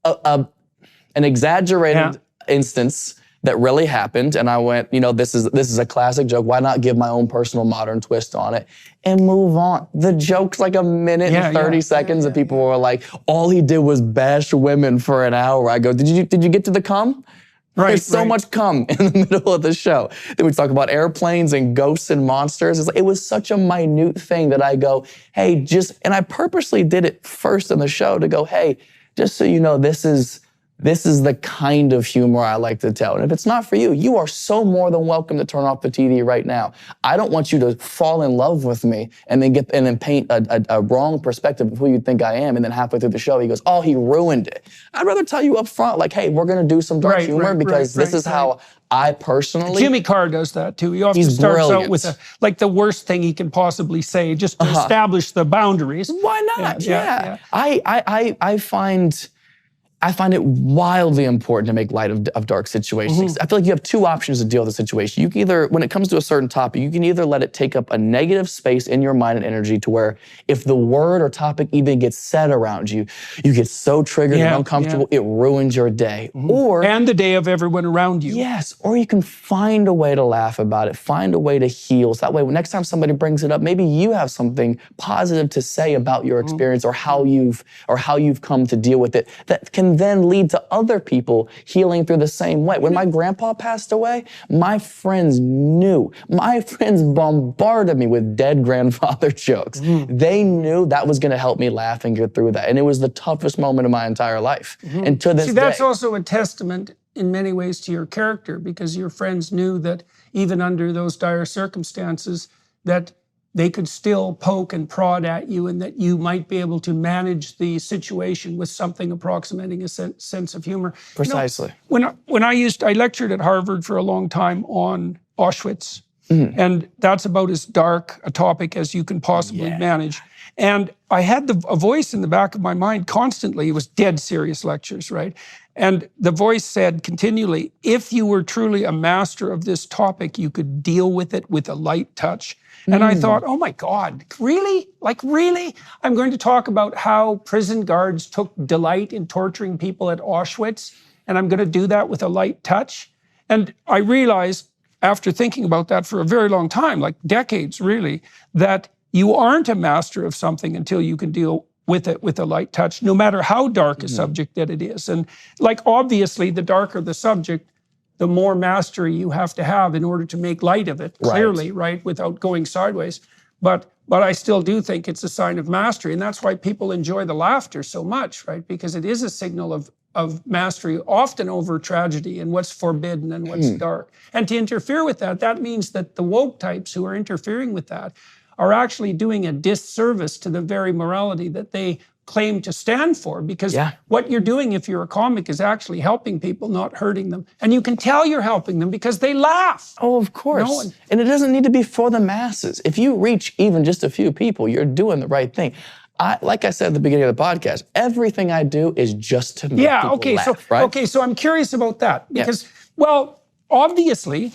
An exaggerated instance that really happened, and I went, this is a classic joke. Why not give my own personal modern twist on it and move on? The joke's like a minute and 30 seconds, and people were like, all he did was bash women for an hour. I go, did you get to the cum? Right, There's so much cum in the middle of the show. Then we talk about airplanes and ghosts and monsters. It was such a minute thing that I go, hey, and I purposely did it first in the show to go, hey, just so you know, this is the kind of humor I like to tell. And if it's not for you, you are so more than welcome to turn off the TV right now. I don't want you to fall in love with me and then paint a wrong perspective of who you think I am. And then halfway through the show, he goes, oh, he ruined it. I'd rather tell you up front, like, hey, we're going to do some dark humor because this is how I personally... Jimmy Carr does that too. He often starts out with the worst thing he can possibly say just to establish the boundaries. Why not? Yeah. I find it wildly important to make light of dark situations. I feel like you have two options to deal with the situation. You can either, when it comes to a certain topic, you can either let it take up a negative space in your mind and energy to where if the word or topic even gets said around you, you get so triggered and uncomfortable, it ruins your day. And the day of everyone around you. Yes, or you can find a way to laugh about it, find a way to heal. So that way, next time somebody brings it up, maybe you have something positive to say about your experience or how you've come to deal with it that can then lead to other people healing through the same way. When my grandpa passed away, my friends bombarded me with dead grandfather jokes. They knew that was going to help me laugh and get through that. And it was the toughest moment of my entire life. And to this day. That's also a testament in many ways to your character, because your friends knew that even under those dire circumstances, that they could still poke and prod at you and that you might be able to manage the situation with something approximating a sense of humor. Precisely. When I lectured at Harvard for a long time on Auschwitz, and that's about as dark a topic as you can possibly manage. And I had a voice in the back of my mind constantly. It was dead serious lectures, right? And the voice said continually, if you were truly a master of this topic, you could deal with it with a light touch. And I thought, oh my God, really? Like, really? I'm going to talk about how prison guards took delight in torturing people at Auschwitz, and I'm going to do that with a light touch? And I realized, after thinking about that for a very long time, like decades really, that you aren't a master of something until you can deal with it with a light touch, no matter how dark a subject that it is. And like, obviously, the darker the subject, the more mastery you have to have in order to make light of it, clearly, right, without going sideways. But I still do think it's a sign of mastery. And that's why people enjoy the laughter so much, right? Because it is a signal of mastery, often over tragedy and what's forbidden and what's dark. And to interfere with that, that means that the woke types who are interfering with that are actually doing a disservice to the very morality that they claim to stand for, because what you're doing if you're a comic is actually helping people, not hurting them. And you can tell you're helping them because they laugh. Oh, of course. And it doesn't need to be for the masses. If you reach even just a few people, you're doing the right thing. Like I said at the beginning of the podcast, everything I do is just to make people laugh, right? Okay, so I'm curious about that because, well, obviously,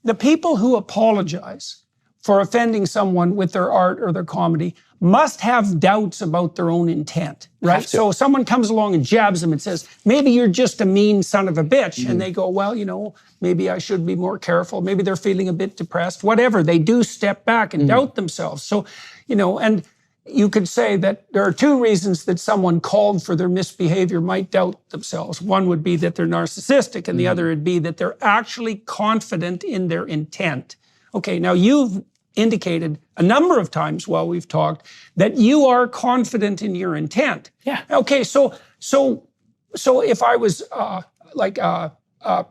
the people who apologize for offending someone with their art or their comedy must have doubts about their own intent, right? So someone comes along and jabs them and says, maybe you're just a mean son of a bitch. And they go, well, you know, maybe I should be more careful. Maybe they're feeling a bit depressed, whatever. They do step back and doubt themselves. So, you know, and you could say that there are two reasons that someone called for their misbehavior might doubt themselves. One would be that they're narcissistic, and the other would be that they're actually confident in their intent. Okay, now you've indicated a number of times while we've talked that you are confident in your intent. Yeah. Okay, so if I was like a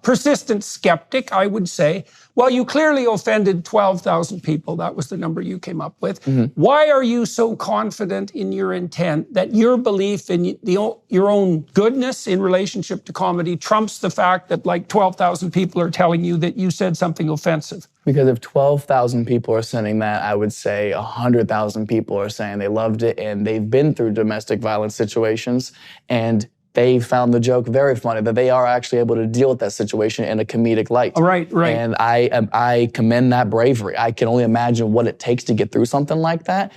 persistent skeptic, I would say, well, you clearly offended 12,000 people. That was the number you came up with. Why are you so confident in your intent that your belief in your own goodness in relationship to comedy trumps the fact that like 12,000 people are telling you that you said something offensive? Because if 12,000 people are saying that, I would say 100,000 people are saying they loved it and they've been through domestic violence situations and they found the joke very funny, that they are actually able to deal with that situation in a comedic light. Right. And I commend that bravery. I can only imagine what it takes to get through something like that.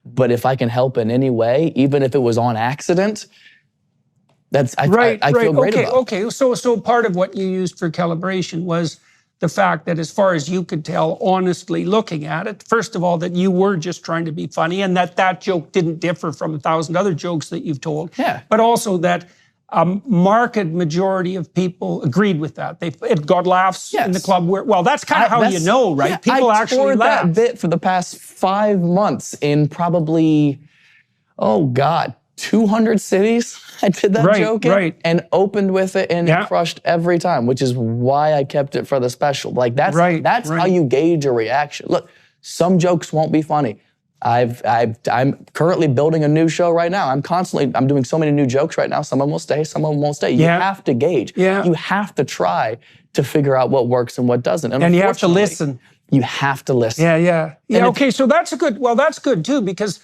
But if I can help in any way, even if it was on accident, I feel great about. Okay. So part of what you used for calibration was the fact that, as far as you could tell, honestly looking at it, first of all, that you were just trying to be funny, and that joke didn't differ from 1,000 other jokes that you've told. Yeah. But also that a marked majority of people agreed with that. It got laughs in the club. Well, that's kind of how you know, right? Yeah, people actually laugh. I toured that bit for the past 5 months in probably, 200 cities. I did that joke in and opened with it, and it crushed every time, which is why I kept it for the special. Like that's how you gauge a reaction. Look, some jokes won't be funny. I'm currently building a new show right now. I'm doing so many new jokes right now. Some of them will stay, some of them won't stay. You have to gauge. You have to try to figure out what works and what doesn't. And you have to listen. You have to listen. Yeah. Okay, so that's good too, because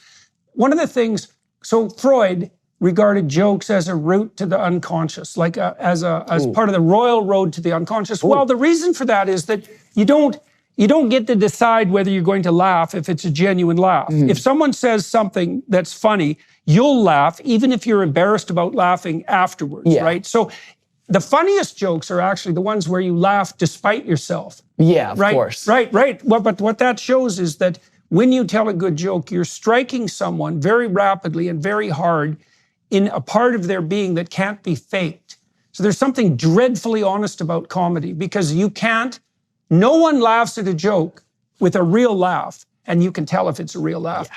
one of the things, so Freud regarded jokes as a route to the unconscious, like as part of the royal road to the unconscious. Ooh. Well, the reason for that is that you don't get to decide whether you're going to laugh if it's a genuine laugh. If someone says something that's funny, you'll laugh even if you're embarrassed about laughing afterwards, right? So the funniest jokes are actually the ones where you laugh despite yourself. Yeah, of course. Right. Well, but what that shows is that when you tell a good joke, you're striking someone very rapidly and very hard in a part of their being that can't be faked. So there's something dreadfully honest about comedy, because no one laughs at a joke with a real laugh, and you can tell if it's a real laugh,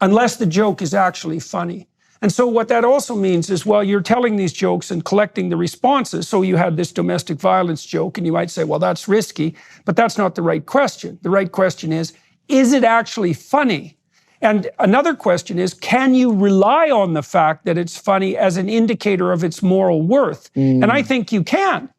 unless the joke is actually funny. And so what that also means is, well, you're telling these jokes and collecting the responses. So you had this domestic violence joke, and you might say, well, that's risky, but that's not the right question. The right question is it actually funny? And another question is, can you rely on the fact that it's funny as an indicator of its moral worth? And I think you can.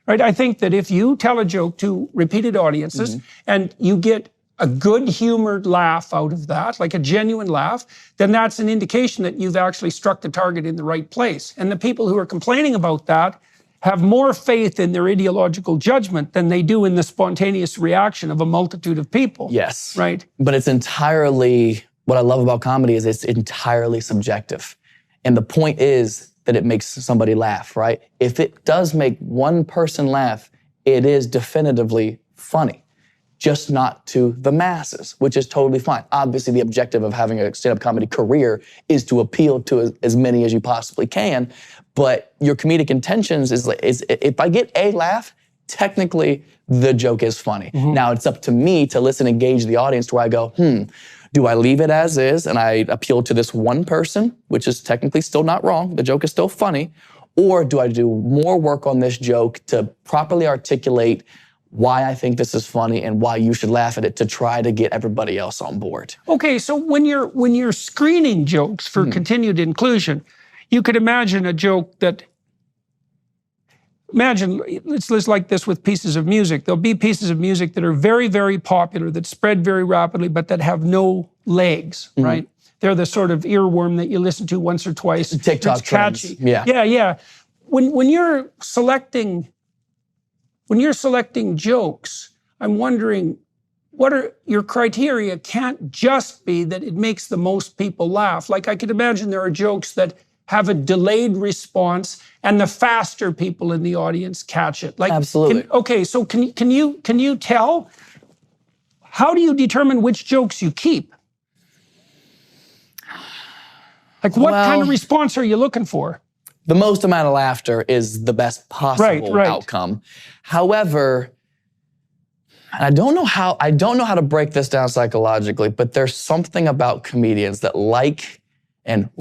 Right? I think that if you tell a joke to repeated audiences and you get a good-humored laugh out of that, like a genuine laugh, then that's an indication that you've actually struck the target in the right place. And the people who are complaining about that have more faith in their ideological judgment than they do in the spontaneous reaction of a multitude of people. Yes. Right? But it's entirely, what I love about comedy is it's entirely subjective. And the point is that it makes somebody laugh, right? If it does make one person laugh, it is definitively funny. Just not to the masses, which is totally fine. Obviously, the objective of having a stand-up comedy career is to appeal to as many as you possibly can, but your comedic intentions is if I get a laugh, technically the joke is funny. Now it's up to me to listen and gauge the audience to where I go, do I leave it as is and I appeal to this one person, which is technically still not wrong, the joke is still funny, or do I do more work on this joke to properly articulate why I think this is funny and why you should laugh at it to try to get everybody else on board. Okay, so when you're screening jokes for continued inclusion, you could imagine a joke that, let's like this with pieces of music. There'll be pieces of music that are very, very popular, that spread very rapidly, but that have no legs, right? They're the sort of earworm that you listen to once or twice. TikTok trends. Catchy. Yeah. When you're selecting jokes, I'm wondering, what are your criteria? Can't just be that it makes the most people laugh. Like I could imagine there are jokes that have a delayed response and the faster people in the audience catch it. Like, absolutely. So can you tell, how do you determine which jokes you keep? Like what kind of response are you looking for? The most amount of laughter is the best possible outcome. However, I don't know how to break this down psychologically, but there's something about comedians that like an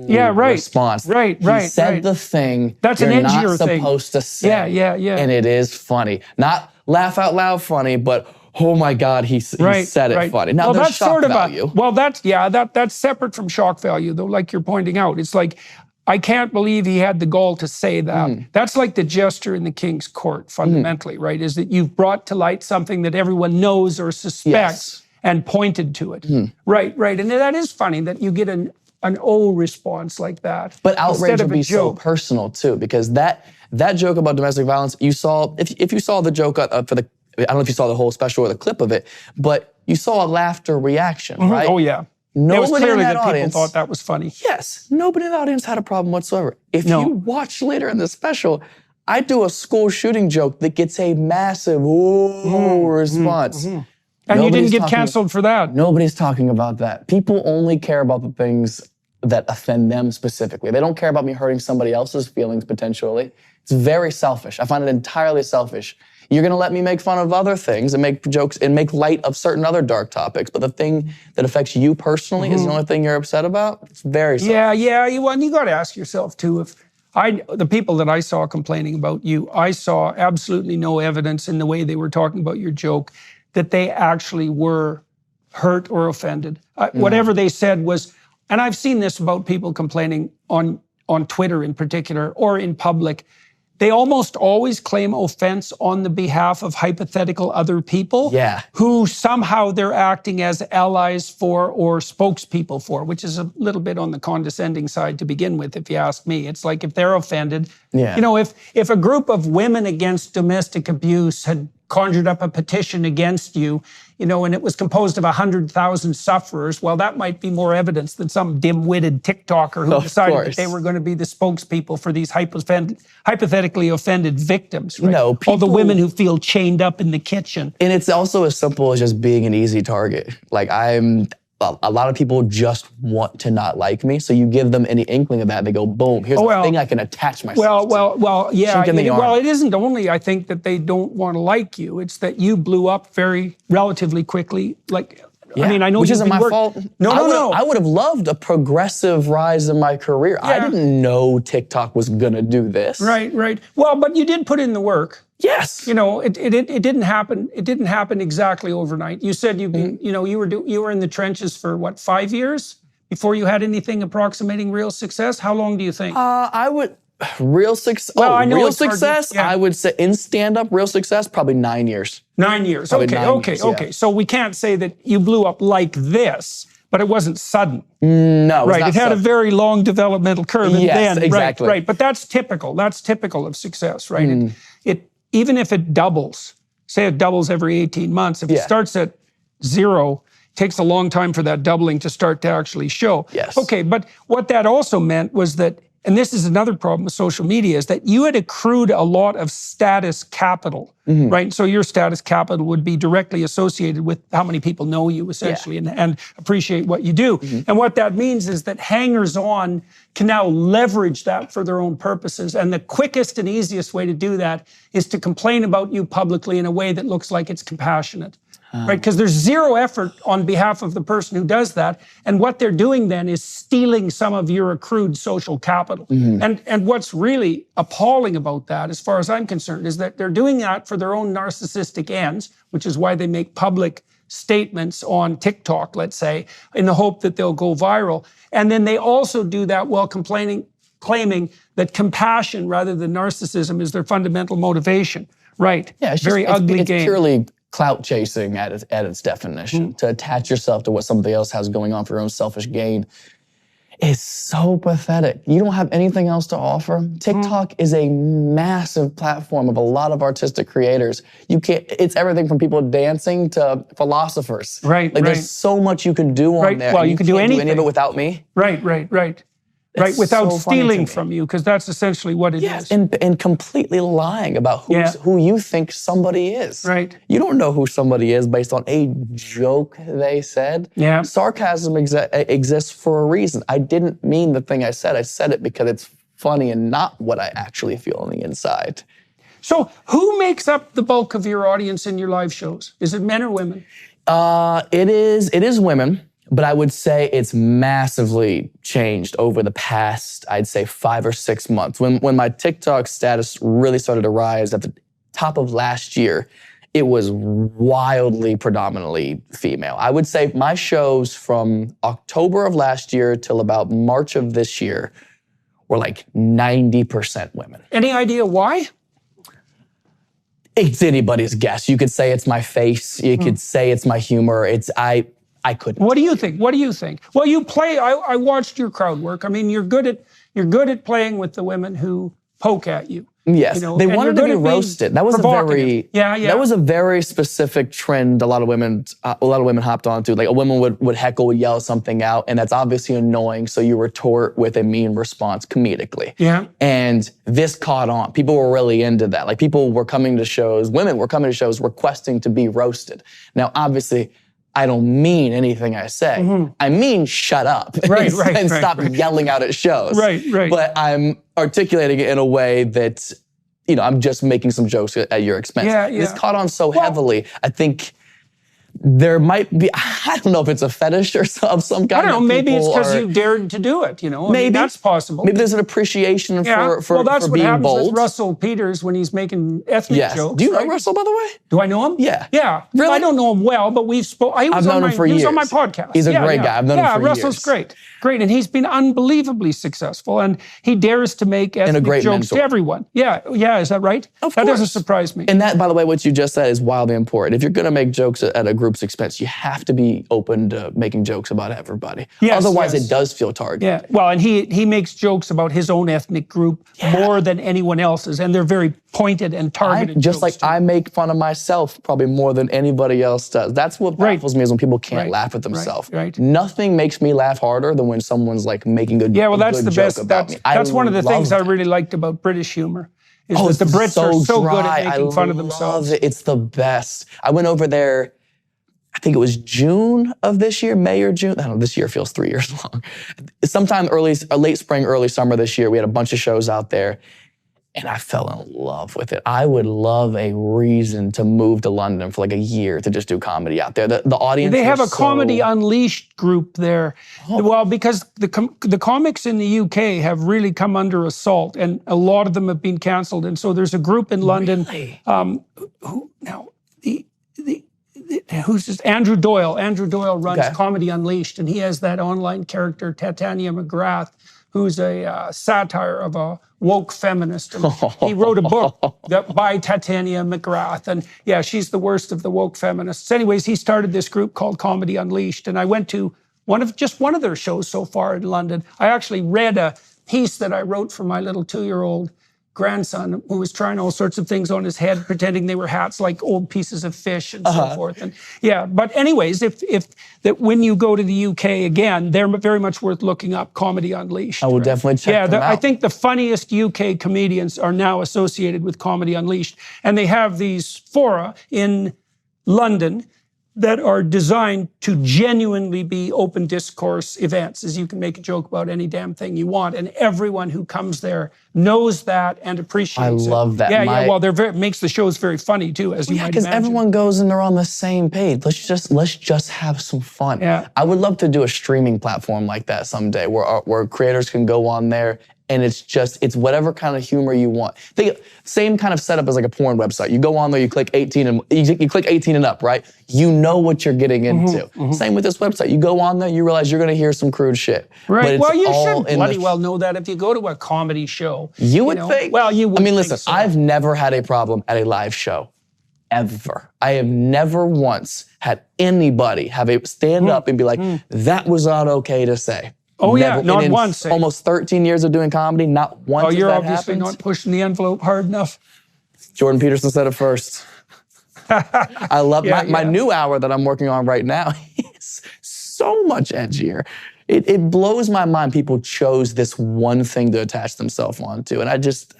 response. He said the thing that's you're an not edgier supposed to say. Yeah. And it is funny. Not laugh out loud funny, but oh my God, he said it funny. Now there's that's shock sort of value. That's separate from shock value, though, like you're pointing out. It's like, I can't believe he had the gall to say that. That's like the jester in the king's court, fundamentally, right? Is that you've brought to light something that everyone knows or suspects and pointed to it. Right. And that is funny that you get an O response like that. But outrage would be so personal too, because that joke about domestic violence, you saw, if you saw the joke I don't know if you saw the whole special or the clip of it, but you saw a laughter reaction, right? Oh yeah. Nobody it was clearly in that that audience, people thought that was funny. Yes, nobody in the audience had a problem whatsoever. If you watch later in the special, I do a school shooting joke that gets a massive response. And you didn't get canceled for that. Nobody's talking about that. People only care about the things that offend them specifically. They don't care about me hurting somebody else's feelings potentially. It's very selfish. I find it entirely selfish. You're gonna let me make fun of other things and make jokes and make light of certain other dark topics, but the thing that affects you personally is the only thing you're upset about? It's very selfish. Yeah. You gotta ask yourself too, if the people that I saw complaining about you, I saw absolutely no evidence in the way they were talking about your joke that they actually were hurt or offended. Whatever they said was, and I've seen this about people complaining on Twitter in particular, or in public, they almost always claim offense on the behalf of hypothetical other people who somehow they're acting as allies for or spokespeople for, which is a little bit on the condescending side to begin with, if you ask me. It's like if they're offended, you know, if a group of women against domestic abuse had conjured up a petition against you, you know, and it was composed of 100,000 sufferers, well, that might be more evidence than some dim-witted TikToker who decided that they were going to be the spokespeople for these hypothetically offended victims. Right? No, all the women who feel chained up in the kitchen. And it's also as simple as just being an easy target. Like a lot of people just want to not like me, so you give them any inkling of that, they go, boom, here's the thing I can attach myself to. It isn't only, I think, that they don't want to like you, it's that you blew up very relatively quickly. Like, I mean, I know which isn't my fault. No. I would have loved a progressive rise in my career. I didn't know TikTok was gonna do this. Right. Well, but you did put in the work. Yes. You know, it didn't happen. It didn't happen exactly overnight. You said you were in the trenches for what, 5 years before you had anything approximating real success? How long do you think? Real success. Well, I know real it's hard to- success. yeah. I would say in stand-up, real success, probably 9 years. 9 years. Probably Okay, 9 okay, years, okay. So we can't say that you blew up like this, but it wasn't sudden. No, Right. It had a very long developmental curve. And Yes, then, exactly. Right. But that's typical. That's typical of success, right? It even if it doubles, say it doubles every 18 months, if it starts at 0, it takes a long time for that doubling to start to actually show. Yes. Okay, but what that also meant was that, and this is another problem with social media, is that you had accrued a lot of status capital, right? So your status capital would be directly associated with how many people know you, essentially, and appreciate what you do. And what that means is that hangers-on can now leverage that for their own purposes. And the quickest and easiest way to do that is to complain about you publicly in a way that looks like it's compassionate. Right, because there's zero effort on behalf of the person who does that, and what they're doing then is stealing some of your accrued social capital. And what's really appalling about that, as far as I'm concerned, is that they're doing that for their own narcissistic ends, which is why they make public statements on TikTok, let's say, in the hope that they'll go viral. And then they also do that while claiming that compassion rather than narcissism is their fundamental motivation. Right. Yeah, it's very ugly it's game. Purely clout chasing at its definition. To attach yourself to what somebody else has going on for your own selfish gain is so pathetic. You don't have anything else to offer. TikTok is a massive platform of a lot of artistic creators. It's everything from people dancing to philosophers. Right, There's so much you can do on there. Well, you can do anything. Any of it without me. Right, It's without so funny to stealing me. from you, because that's essentially what it is. And completely lying about who you think somebody is. Right. You don't know who somebody is based on a joke they said. Yeah. Sarcasm exists for a reason. I didn't mean the thing I said. I said it because it's funny and not what I actually feel on the inside. So who makes up the bulk of your audience in your live shows? Is it men or women? It is women. But I would say it's massively changed over the past, I'd say 5 or 6 months. When my TikTok status really started to rise at the top of last year, it was wildly predominantly female. I would say my shows from October of last year till about March of this year were like 90% women. Any idea why? It's anybody's guess. You could say it's my face. You could say it's my humor. I couldn't. What do you think? Well, you play. I watched your crowd work. I mean, you're good at playing with the women who poke at you. Yes, you know, they wanted to be roasted. That was that was a very specific trend. A lot of women hopped onto. Like a woman would heckle, would yell something out, and that's obviously annoying. So you retort with a mean response comedically. Yeah. And this caught on. People were really into that. Like women were coming to shows requesting to be roasted. Now, obviously, I don't mean anything I say. I mean, shut up and stop yelling out at shows. Right. But I'm articulating it in a way that, I'm just making some jokes at your expense. Yeah. This caught on so heavily. I think there might be, I don't know if it's a fetish or of some kind. I don't know, maybe it's because you dared to do it, I mean, that's possible. Maybe there's an appreciation for that's what being happens bold. with Russell Peters when he's making ethnic jokes. Do you know Russell, by the way? Do I know him? Yeah. Yeah. Really? I don't know him well, but we've spoken. I've known him for years. He was on my podcast. He's a great guy. I've known him for years. Russell's great. And he's been unbelievably successful, and he dares to make ethnic jokes to everyone. Yeah, is that right? Of course. That doesn't surprise me. And that, by the way, what you just said is wildly important. If you're going to make jokes at a group's expense, you have to be open to making jokes about everybody. Otherwise, it does feel targeted. Yeah, well, and he makes jokes about his own ethnic group more than anyone else's, and they're very pointed and targeted. Just like I make fun of myself probably more than anybody else does. That's what baffles me is when people can't laugh at themselves. Nothing makes me laugh harder than when someone's like making a that's good the joke best. about me. That's one of the things I really liked about British humor. Is that the Brits are so good at making fun of themselves. It's the best. I went over there, I think it was June of this year, May or June. I don't know, this year feels 3 years long. Sometime late spring, early summer this year, we had a bunch of shows out there. And I fell in love with it. I would love a reason to move to London for like a year to just do comedy out there. The audience. They have a Comedy Unleashed group there. Well, because the comics in the UK have really come under assault, and a lot of them have been cancelled. And so there's a group in London. Really? Who's this? Andrew Doyle. Andrew Doyle runs Comedy Unleashed, and he has that online character, Titania McGrath, who's a satire of a woke feminist. And he wrote a book by Titania McGrath. And yeah, she's the worst of the woke feminists. Anyways, he started this group called Comedy Unleashed. And I went to one of their shows so far in London. I actually read a piece that I wrote for my little 2-year-old grandson who was trying all sorts of things on his head, pretending they were hats like old pieces of fish and so forth. And yeah, but anyways, if that when you go to the UK again, they're very much worth looking up. Comedy Unleashed. I will definitely check them out. I think the funniest UK comedians are now associated with Comedy Unleashed, and they have these fora in London that are designed to genuinely be open discourse events, as you can make a joke about any damn thing you want, and everyone who comes there knows that and appreciates it. I love that. Well, makes the shows very funny too, as you might imagine. Because everyone goes and they're on the same page. Let's just have some fun. Yeah. I would love to do a streaming platform like that someday, where creators can go on there and it's whatever kind of humor you want. Same kind of setup as like a porn website. You go on there, you click 18 and you click 18 and up, right? You know what you're getting into. Same with this website. You go on there, you realize you're gonna hear some crude shit. Right. Well, you should bloody well know that if you go to a comedy show. You would think. Well, you would. I mean, listen, so. I've never had a problem at a live show. Ever. I have never once had anybody stand up and be like, that was not okay to say. Oh, never. Yeah, not once. Almost 13 years of doing comedy, not once. Oh, you're obviously not pushing the envelope hard enough. Jordan Peterson said it first. I love my new hour that I'm working on right now. Is so much edgier. It blows my mind people chose this one thing to attach themselves onto. And I just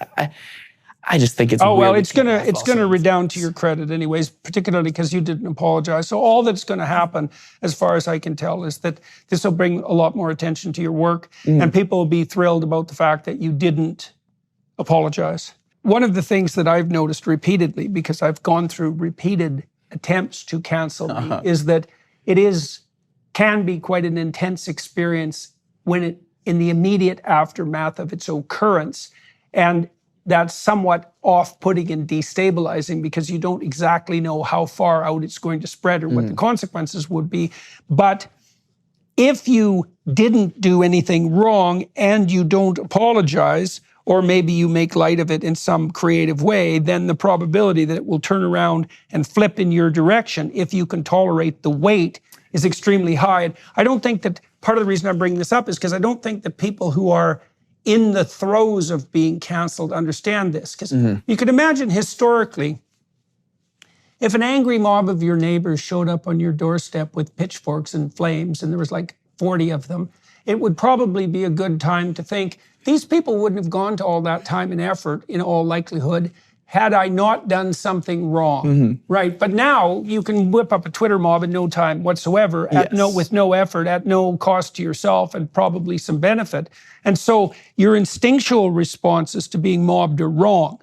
think it's well, it's gonna redound to your credit anyways, particularly because you didn't apologize. So all that's gonna happen, as far as I can tell, is that this will bring a lot more attention to your work, and people will be thrilled about the fact that you didn't apologize. One of the things that I've noticed repeatedly, because I've gone through repeated attempts to cancel me, is that can be quite an intense experience in the immediate aftermath of its occurrence. And that's somewhat off-putting and destabilizing because you don't exactly know how far out it's going to spread or what the consequences would be. But if you didn't do anything wrong and you don't apologize, or maybe you make light of it in some creative way, then the probability that it will turn around and flip in your direction, if you can tolerate the weight, is extremely high. And I don't think that part of the reason I'm bringing this up is because I don't think that people who are in the throes of being canceled understand this. Because you could imagine historically, if an angry mob of your neighbors showed up on your doorstep with pitchforks and flames, and there was like 40 of them, it would probably be a good time to think, these people wouldn't have gone to all that time and effort, in all likelihood, had I not done something wrong, right? But now you can whip up a Twitter mob in no time whatsoever, with no effort, at no cost to yourself, and probably some benefit. And so your instinctual responses to being mobbed are wrong.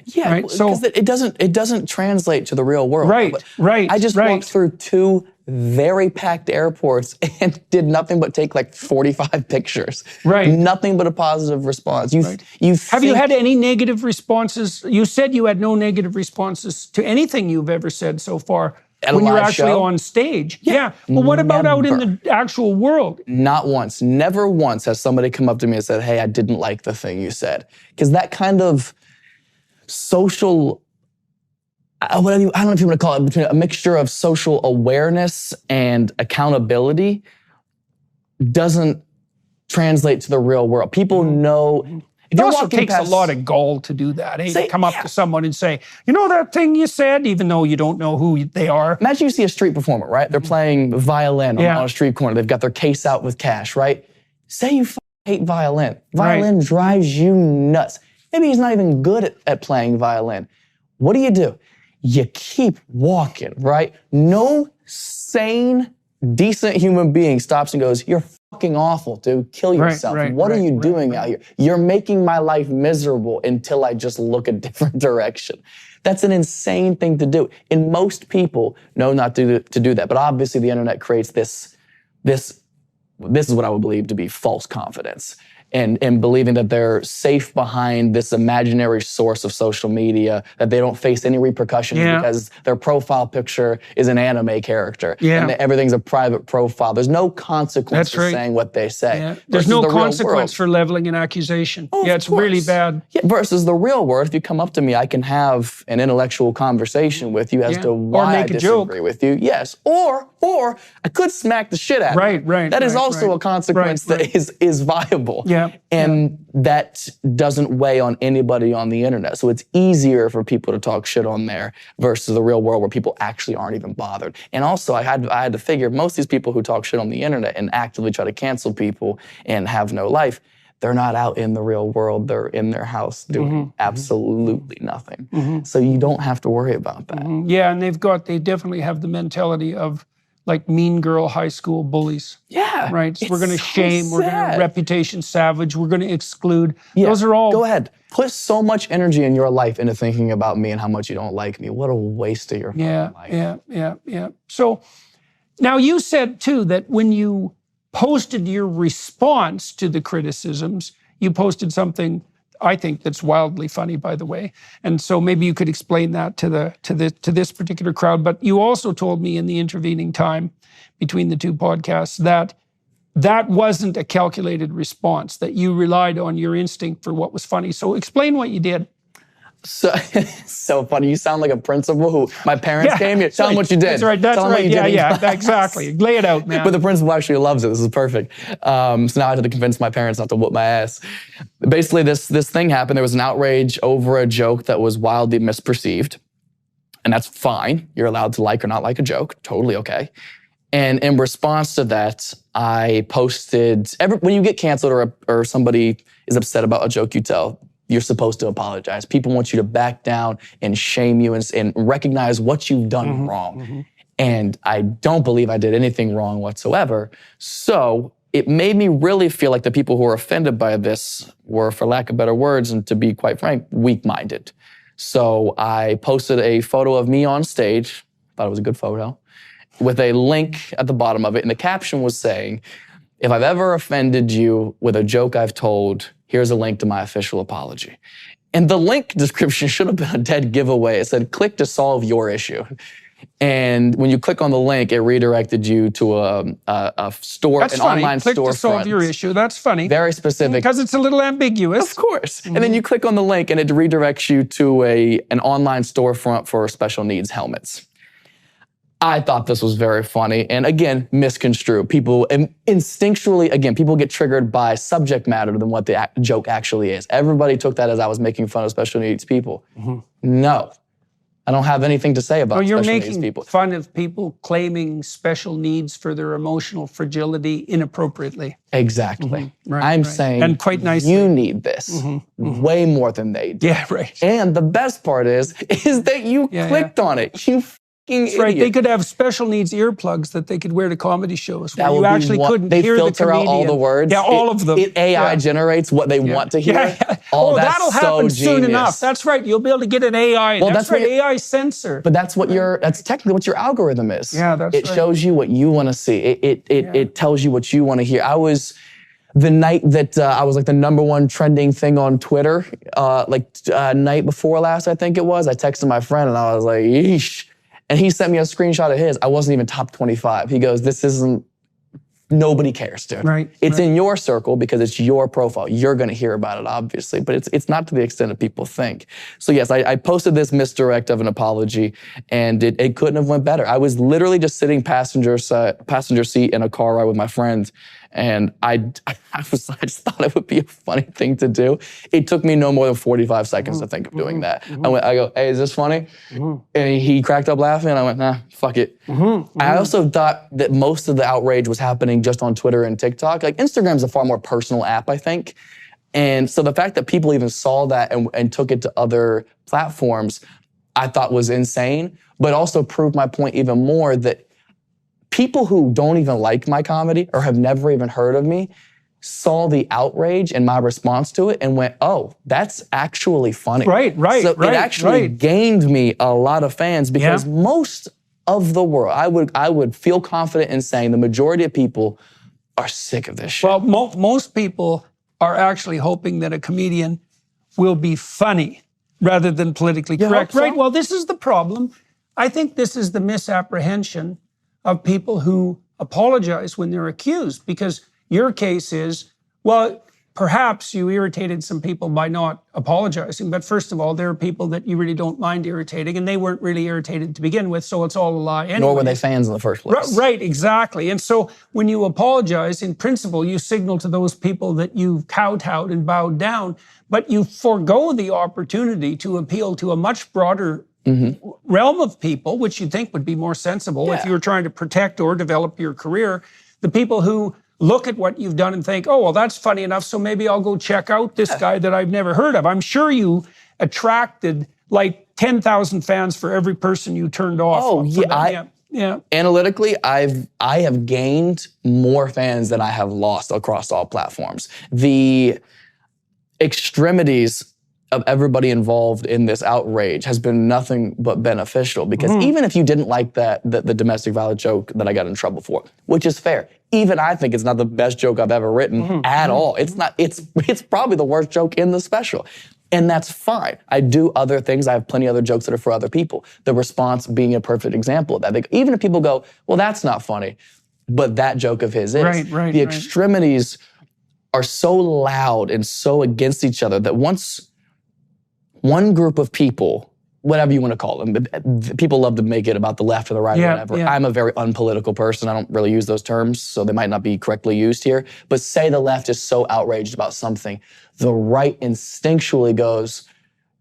Yeah, right? because it doesn't translate to the real world. Right. I just walked through 2 very packed airports and did nothing but take like 45 pictures. Right. Nothing but a positive response. Have you had any negative responses? You said you had no negative responses to anything you've ever said so far when you're actually on stage. Yeah. Well, what about out in the actual world? Not once. Never once has somebody come up to me and said, hey, I didn't like the thing you said. Because that kind of social, I don't know if you want to call it, between a mixture of social awareness and accountability doesn't translate to the real world. People know. It also takes a lot of gall to do that. Come up to someone and say, you know that thing you said, even though you don't know who they are. Imagine you see a street performer, right? They're playing violin on a street corner. They've got their case out with cash, right? Say you hate violin. Violin drives you nuts. Maybe he's not even good at playing violin. What do? You keep walking, right? No sane, decent human being stops and goes, you're fucking awful, dude. Kill yourself. What are you doing out here? You're making my life miserable until I just look a different direction. That's an insane thing to do. And most people know not to do that. But obviously the internet creates this is what I would believe to be false confidence. and believing that they're safe behind this imaginary source of social media, that they don't face any repercussions because their profile picture is an anime character and that everything's a private profile. There's no consequence to saying what they say. Yeah. There's no consequence for leveling an accusation. It's really bad. Yeah, versus the real world, if you come up to me, I can have an intellectual conversation with you as to why I disagree with you. Yes, or I could smack the shit out of you. That is also a consequence that is viable. And that doesn't weigh on anybody on the internet. So it's easier for people to talk shit on there versus the real world where people actually aren't even bothered. And also I had to figure most of these people who talk shit on the internet and actively try to cancel people and have no life, they're not out in the real world. They're in their house doing absolutely nothing. So you don't have to worry about that. Yeah, and they definitely have the mentality of like mean girl high school bullies. Yeah. Right? So we're going to shame, we're going to reputation savage, we're going to exclude. Those are all... Go ahead. Put so much energy in your life into thinking about me and how much you don't like me. What a waste of your life. Yeah. So now you said too that when you posted your response to the criticisms, you posted something I think that's wildly funny, by the way. And so maybe you could explain that to this particular crowd. But you also told me in the intervening time between the two podcasts that wasn't a calculated response, that you relied on your instinct for what was funny. So explain what you did. So funny. You sound like a principal who my parents came here. Tell them what you did. That's right. Exactly. Lay it out, man. But the principal actually loves it. This is perfect. So now I have to convince my parents not to whoop my ass. Basically, this thing happened. There was an outrage over a joke that was wildly misperceived. And that's fine. You're allowed to like or not like a joke. Totally okay. And in response to that, I posted, when you get canceled or somebody is upset about a joke you tell, you're supposed to apologize. People want you to back down and shame you and recognize what you've done wrong. And I don't believe I did anything wrong whatsoever. So it made me really feel like the people who were offended by this were, for lack of better words, and to be quite frank, weak-minded. So I posted a photo of me on stage, thought it was a good photo, with a link at the bottom of it. And the caption was saying, if I've ever offended you with a joke I've told, here's a link to my official apology. And the link description should have been a dead giveaway. It said, click to solve your issue. And when you click on the link, it redirected you to a store, That's an funny. online click storefront. To solve your issue. That's funny. Very specific. Because it's a little ambiguous. Of course. And then you click on the link and it redirects you to an online storefront for special needs helmets. I thought this was very funny. And again, misconstrued. People instinctually, again, people get triggered by subject matter than what the joke actually is. Everybody took that as I was making fun of special needs people. No, I don't have anything to say about special needs people. You're making fun of people claiming special needs for their emotional fragility inappropriately. Exactly. I'm saying, and quite nicely, you need this way more than they do. Yeah, right. And the best part is that you clicked on it. You That's right. They could have special needs earplugs that they could wear to comedy shows where you actually couldn't hear the comedian. They filter out all the words. Yeah, all of them. AI generates what they want to hear. Oh, that'll happen soon enough. That's right. You'll be able to get an AI. Well, that's right. AI censor. But that's technically what your algorithm is. Yeah, that's right. It shows you what you want to see. It tells you what you want to hear. The night that I was like the #1 trending thing on Twitter, night before last, I think it was, I texted my friend and I was like, yeesh. And he sent me a screenshot of his. I wasn't even top 25. He goes, nobody cares, dude. Right. It's in your circle because it's your profile. You're going to hear about it, obviously, but it's not to the extent that people think. So yes, I posted this misdirect of an apology and it couldn't have went better. I was literally just sitting passenger seat in a car ride with my friends. And I just thought it would be a funny thing to do. It took me no more than 45 seconds to think of doing that. I go, hey, is this funny? And he cracked up laughing and I went, nah, fuck it. I also thought that most of the outrage was happening just on Twitter and TikTok. Like Instagram's a far more personal app, I think. And so the fact that people even saw that and took it to other platforms, I thought was insane, but also proved my point even more that people who don't even like my comedy or have never even heard of me saw the outrage and my response to it and went, oh, that's actually funny. Right. So it actually gained me a lot of fans because most of the world, I would feel confident in saying the majority of people are sick of this shit. Well, most people are actually hoping that a comedian will be funny rather than politically correct. So? Right, well, this is the problem. I think this is the misapprehension of people who apologize when they're accused, because your case is, well, perhaps you irritated some people by not apologizing, but first of all, there are people that you really don't mind irritating, and they weren't really irritated to begin with, so it's all a lie anyway. Nor were they fans in the first place. Right, exactly. And so when you apologize, in principle, you signal to those people that you've kowtowed and bowed down, but you forego the opportunity to appeal to a much broader realm of people, which you'd think would be more sensible if you were trying to protect or develop your career. The people who look at what you've done and think, oh, well, that's funny enough, so maybe I'll go check out this guy that I've never heard of. I'm sure you attracted like 10,000 fans for every person you turned off. Oh, yeah. Analytically, I have gained more fans than I have lost across all platforms. The extremities of everybody involved in this outrage has been nothing but beneficial, because even if you didn't like the domestic violence joke that I got in trouble for, which is fair, even I think it's not the best joke I've ever written at all. It's not. It's probably the worst joke in the special. And that's fine. I do other things. I have plenty of other jokes that are for other people. The response being a perfect example of that. Even if people go, well, that's not funny, but that joke of his is. Right. The extremities are so loud and so against each other that once one group of people, whatever you want to call them, people love to make it about the left or the right or whatever. I'm a very unpolitical person. I don't really use those terms, so they might not be correctly used here. But say the left is so outraged about something, the right instinctually goes,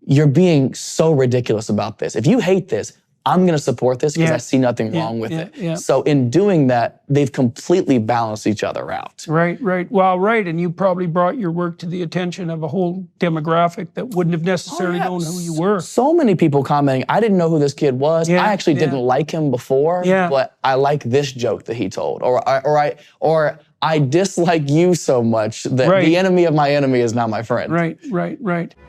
you're being so ridiculous about this. If you hate this, I'm going to support this because I see nothing wrong with it. So in doing that, they've completely balanced each other out. Right. Well, right. And you probably brought your work to the attention of a whole demographic that wouldn't have necessarily known who you were. So many people commenting, I didn't know who this kid was. I actually didn't like him before, but I like this joke that he told. Or I dislike you so much that the enemy of my enemy is now my friend. Right.